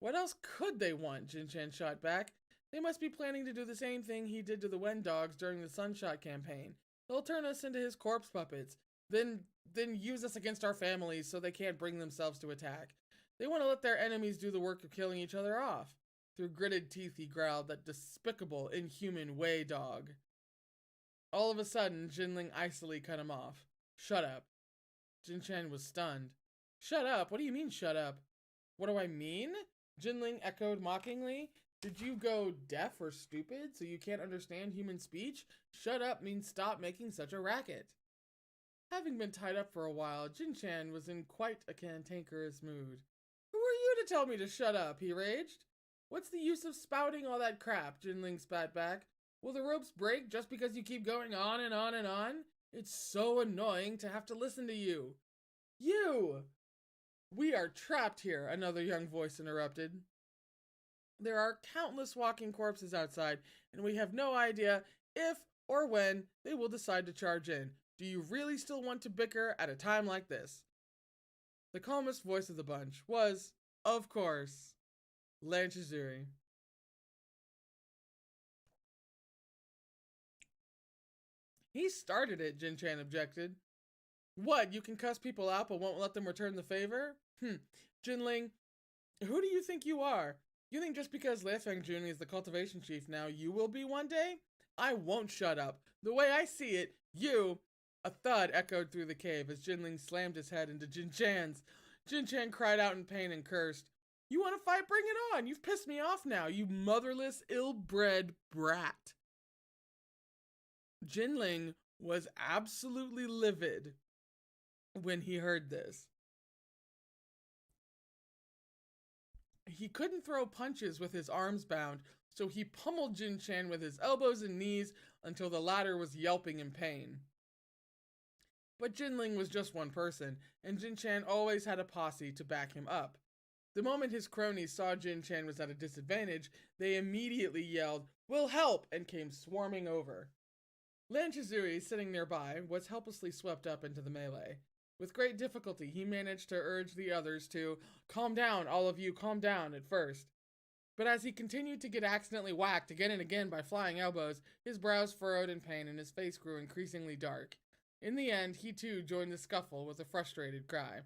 What else could they want? Jiang Cheng shot back. They must be planning to do the same thing he did to the Wen dogs during the Sunshot campaign. They'll turn us into his corpse puppets, then use us against our families so they can't bring themselves to attack. They want to let their enemies do the work of killing each other off. Through gritted teeth he growled, that despicable, inhuman Wei dog. All of a sudden, Yiling icily cut him off. Shut up. Jiang Cheng was stunned. Shut up? What do you mean, shut up? What do I mean? Yiling echoed mockingly. Did you go deaf or stupid so you can't understand human speech? Shut up means stop making such a racket. Having been tied up for a while, Jiang Cheng was in quite a cantankerous mood. Who are you to tell me to shut up? He raged. What's the use of spouting all that crap? Yiling spat back. Will the ropes break just because you keep going on and on and on? It's so annoying to have to listen to you. You! We are trapped here, another young voice interrupted. There are countless walking corpses outside, and we have no idea if or when they will decide to charge in. Do you really still want to bicker at a time like this? The calmest voice of the bunch was, of course, Mdzs. He started it, Jiang Cheng objected. What, you can cuss people out but won't let them return the favor? Yiling, who do you think you are? You think just because Lei Fengjun is the cultivation chief now, you will be one day? I won't shut up. The way I see it, you... A thud echoed through the cave as Yiling slammed his head into Jiang Cheng's. Jiang Cheng cried out in pain and cursed. You want to fight? Bring it on! You've pissed me off now, you motherless, ill-bred brat. Yiling was absolutely livid when he heard this. He couldn't throw punches with his arms bound, so he pummeled Jiang Cheng with his elbows and knees until the latter was yelping in pain. But Yiling was just one person, and Jiang Cheng always had a posse to back him up. The moment his cronies saw Jiang Cheng was at a disadvantage, they immediately yelled, "We'll help!" and came swarming over. Mdzs, sitting nearby, was helplessly swept up into the melee. With great difficulty, he managed to urge the others to, calm down, all of you, calm down, at first. But as he continued to get accidentally whacked again and again by flying elbows, his brows furrowed in pain and his face grew increasingly dark. In the end, he too joined the scuffle with a frustrated cry.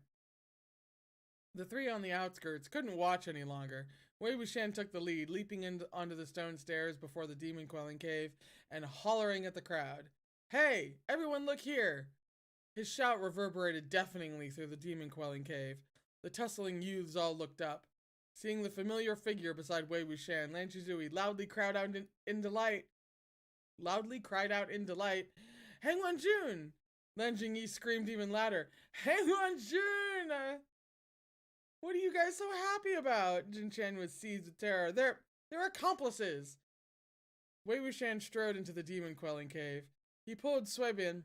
The three on the outskirts couldn't watch any longer. Wei Wuxian took the lead, leaping onto the stone stairs before the demon-quelling cave and hollering at the crowd. Hey, everyone look here! His shout reverberated deafeningly through the demon-quelling cave. The tussling youths all looked up. Seeing the familiar figure beside Wei Wuxian, Mdzs loudly cried out in delight. Hang on, Jun! Lan Jingyi screamed even louder. Hang on, Jun! What are you guys so happy about? Jiang Cheng was seized with terror. They're accomplices! Wei Wuxian strode into the demon-quelling cave. He pulled Suibin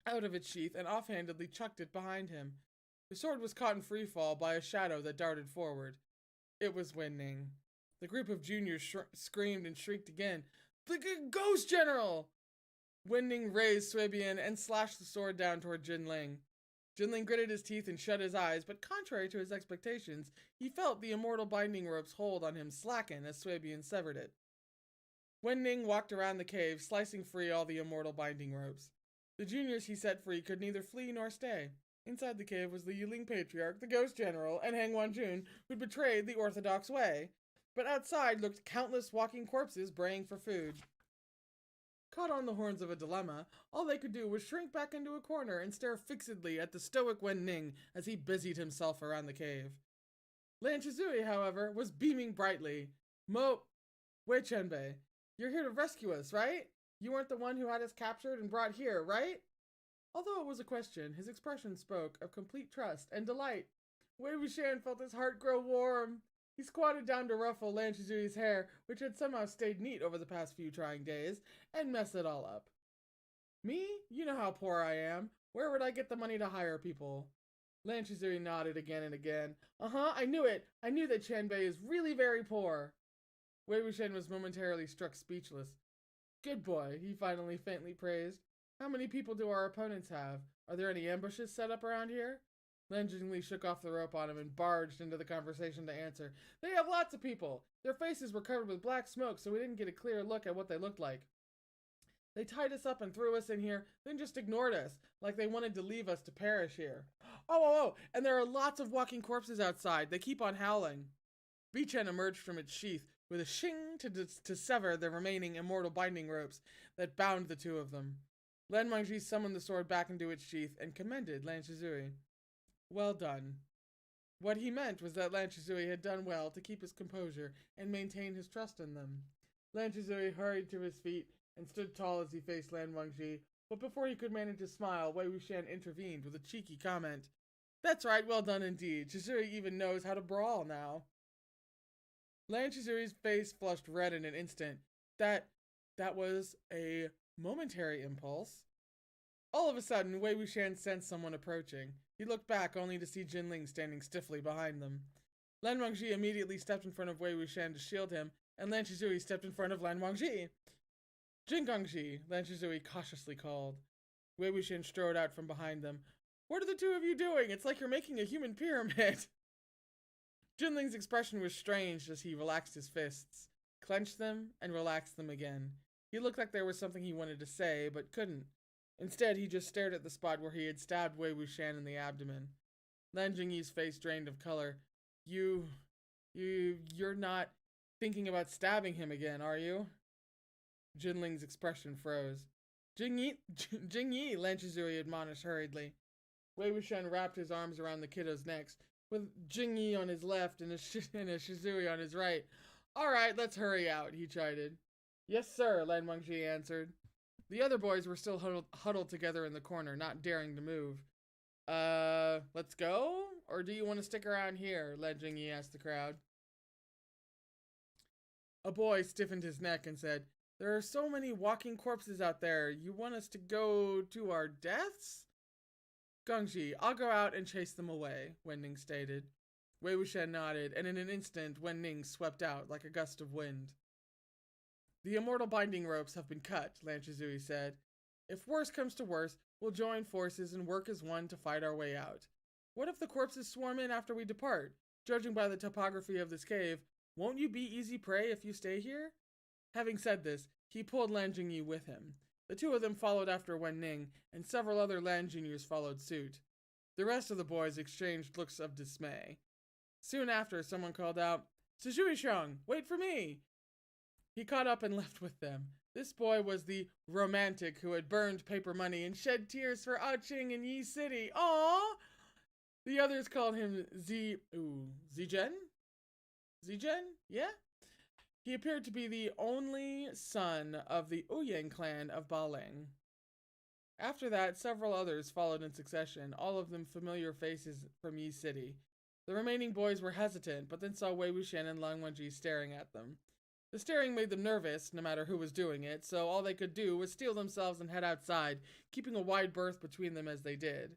out of its sheath and offhandedly chucked it behind him. The sword was caught in free fall by a shadow that darted forward. It was Wenning. The group of juniors screamed and shrieked again. The Ghost General! Wenning raised Suibin and slashed the sword down toward Yiling. Yiling gritted his teeth and shut his eyes, but contrary to his expectations, he felt the immortal binding rope's hold on him slacken as Suibin severed it. Wenning walked around the cave, slicing free all the immortal binding ropes. The juniors he set free could neither flee nor stay. Inside the cave was the Yiling Patriarch, the Ghost General, and Hang Wanjun, who'd betrayed the Orthodox way. But outside looked countless walking corpses braying for food. Caught on the horns of a dilemma, all they could do was shrink back into a corner and stare fixedly at the stoic Wenning as he busied himself around the cave. Lan Chizui, however, was beaming brightly. Wei Chenbei, you're here to rescue us, right? You weren't the one who had us captured and brought here, right? Although it was a question, his expression spoke of complete trust and delight. Wei Wuxian felt his heart grow warm. He squatted down to ruffle Lan Chizui's hair, which had somehow stayed neat over the past few trying days, and mess it all up. Me? You know how poor I am. Where would I get the money to hire people? Lan Chizui nodded again and again. I knew it. I knew that Chenbei is really very poor. Wei Wuxian was momentarily struck speechless. Good boy, he finally faintly praised. How many people do our opponents have? Are there any ambushes set up around here? Lan Jingli shook off the rope on him and barged into the conversation to answer. They have lots of people. Their faces were covered with black smoke, so we didn't get a clear look at what they looked like. They tied us up and threw us in here, then just ignored us, like they wanted to leave us to perish here. Oh, and there are lots of walking corpses outside. They keep on howling. Bichen emerged from its sheath with a shing to sever the remaining immortal binding ropes that bound the two of them. Lan Wangji summoned the sword back into its sheath and commended Lan Shizui. Well done. What he meant was that Lan Shizui had done well to keep his composure and maintain his trust in them. Lan Shizui hurried to his feet and stood tall as he faced Lan Wangji, but before he could manage to smile, Wei Wuxian intervened with a cheeky comment. That's right, well done indeed. Shizui even knows how to brawl now. Lan Shizui's face flushed red in an instant. That was a momentary impulse. All of a sudden, Wei Wuxian sensed someone approaching. He looked back only to see Yiling standing stiffly behind them. Lan Wangji immediately stepped in front of Wei Wuxian to shield him, and Lan Shizui stepped in front of Lan Wangji. Jingangji, Lan Shizui cautiously called. Wei Wuxian strode out from behind them. What are the two of you doing? It's like you're making a human pyramid. Jinling's expression was strange as he relaxed his fists, clenched them, and relaxed them again. He looked like there was something he wanted to say, but couldn't. Instead, he just stared at the spot where he had stabbed Wei Wuxian in the abdomen. Lan Jingyi's face drained of color. You're not thinking about stabbing him again, are you? Jinling's expression froze. Jingyi, Lan Shizui admonished hurriedly. Wei Wuxian wrapped his arms around the kiddo's necks, with Jingyi on his left and a Shizui on his right. All right, let's hurry out, he chided. Yes, sir, Lan Wangji answered. The other boys were still huddled together in the corner, not daring to move. Let's go? Or do you want to stick around here? Lan Jingyi asked the crowd. A boy stiffened his neck and said, There are so many walking corpses out there. You want us to go to our deaths? Gongji, I'll go out and chase them away, Wenning stated. Wei Wuxian nodded, and in an instant, Wenning swept out like a gust of wind. The immortal binding ropes have been cut, Lan Shizui said. If worse comes to worse, we'll join forces and work as one to fight our way out. What if the corpses swarm in after we depart? Judging by the topography of this cave, won't you be easy prey if you stay here? Having said this, he pulled Lan Jingyi with him. The two of them followed after Wenning, and several other Lan Juniors followed suit. The rest of the boys exchanged looks of dismay. Soon after, someone called out, Sijui-sheng, wait for me! He caught up and left with them. This boy was the romantic who had burned paper money and shed tears for Ching in Yi City. Aww! The others called him Zijen? Zijen? Yeah? He appeared to be the only son of the Ouyang clan of Baling. After that, several others followed in succession, all of them familiar faces from Yi City. The remaining boys were hesitant, but then saw Wei Wuxian and Lan Wangji staring at them. The staring made them nervous, no matter who was doing it, so all they could do was steel themselves and head outside, keeping a wide berth between them as they did.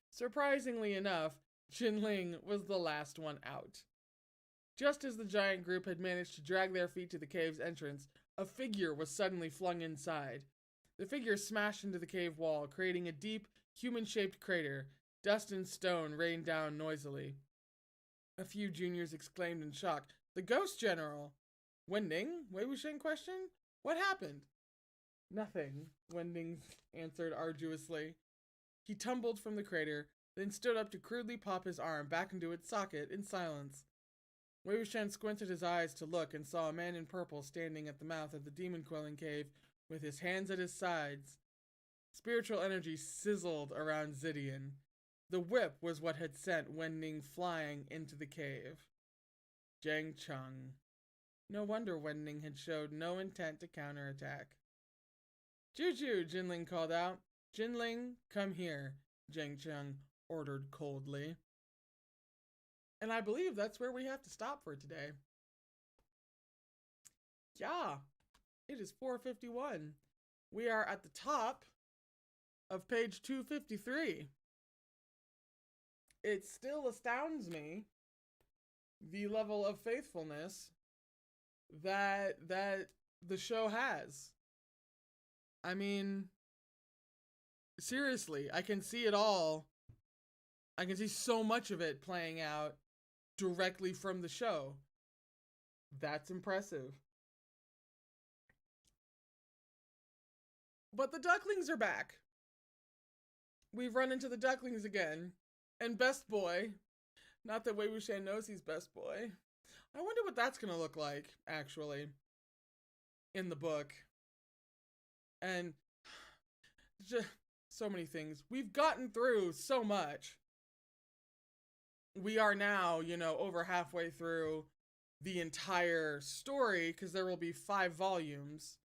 Surprisingly enough, Jinling was the last one out. Just as the giant group had managed to drag their feet to the cave's entrance, a figure was suddenly flung inside. The figure smashed into the cave wall, creating a deep, human-shaped crater. Dust and stone rained down noisily. A few juniors exclaimed in shock, "The Ghost General!" Wenning? Wei Wuxian questioned. What happened? Nothing, Wenning answered arduously. He tumbled from the crater, then stood up to crudely pop his arm back into its socket in silence. Wei Wuxian squinted his eyes to look and saw a man in purple standing at the mouth of the demon-quelling cave with his hands at his sides. Spiritual energy sizzled around Zidian. The whip was what had sent Wenning flying into the cave. Jiang Cheng. No wonder Wenning had showed no intent to counterattack. Juju, Jinling called out. Jinling, come here, Jiang Cheng ordered coldly. And I believe that's where we have to stop for today. Yeah, it is 4:51. We are at the top of page 253. It still astounds me the level of faithfulness that the show has. I mean, seriously, I can see it all I can see so much of it playing out directly from the show. That's impressive. But the ducklings are back. We've run into the ducklings again. And Best Boy. Not that Wei Wuxian knows he's Best Boy. I wonder what that's going to look like, actually, in the book. And just so many things. We've gotten through so much. We are now, you know, over halfway through the entire story, because there will be 5 volumes.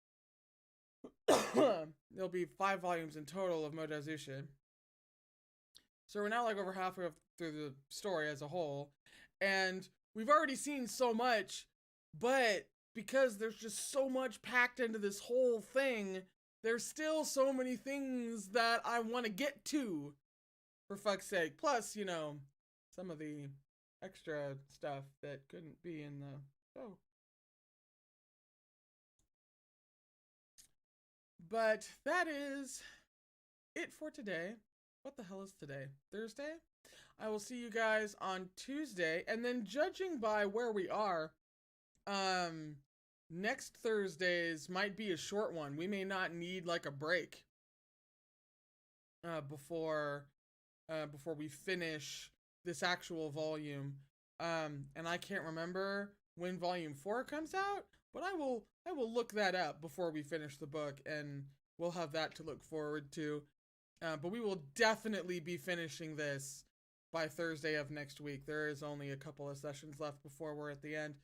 There'll be 5 volumes in total of Mdzs. So we're now like over halfway through the story as a whole. And we've already seen so much, but because there's just so much packed into this whole thing, there's still so many things that I want to get to, for fuck's sake. Plus, you know, some of the extra stuff that couldn't be in the show. But that is it for today. What the hell is today? Thursday? I will see you guys on Tuesday. And then judging by where we are, next Thursdays might be a short one. We may not need like a break before we finish this actual volume. And I can't remember when volume 4 comes out, but I will look that up before we finish the book, and we'll have that to look forward to. But we will definitely be finishing this by Thursday of next week. There is only a couple of sessions left before we're at the end,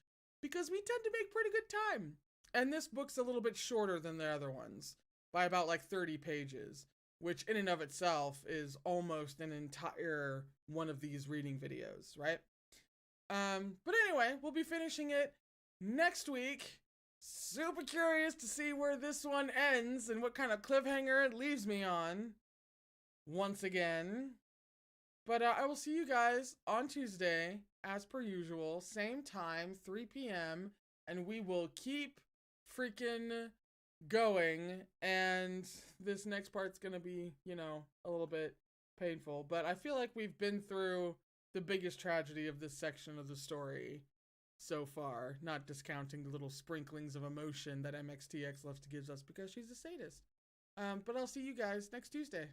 because we tend to make pretty good time. And this book's a little bit shorter than the other ones by about like 30 pages, which in and of itself is almost an entire one of these reading videos, right? But anyway, we'll be finishing it next week. Super curious to see where this one ends and what kind of cliffhanger it leaves me on once again. But I will see you guys on Tuesday, as per usual, same time, 3 p.m., and we will keep freaking going. And this next part's gonna be, you know, a little bit painful, but I feel like we've been through the biggest tragedy of this section of the story so far, not discounting the little sprinklings of emotion that MXTX loves to give us because she's a sadist. But I'll see you guys next Tuesday.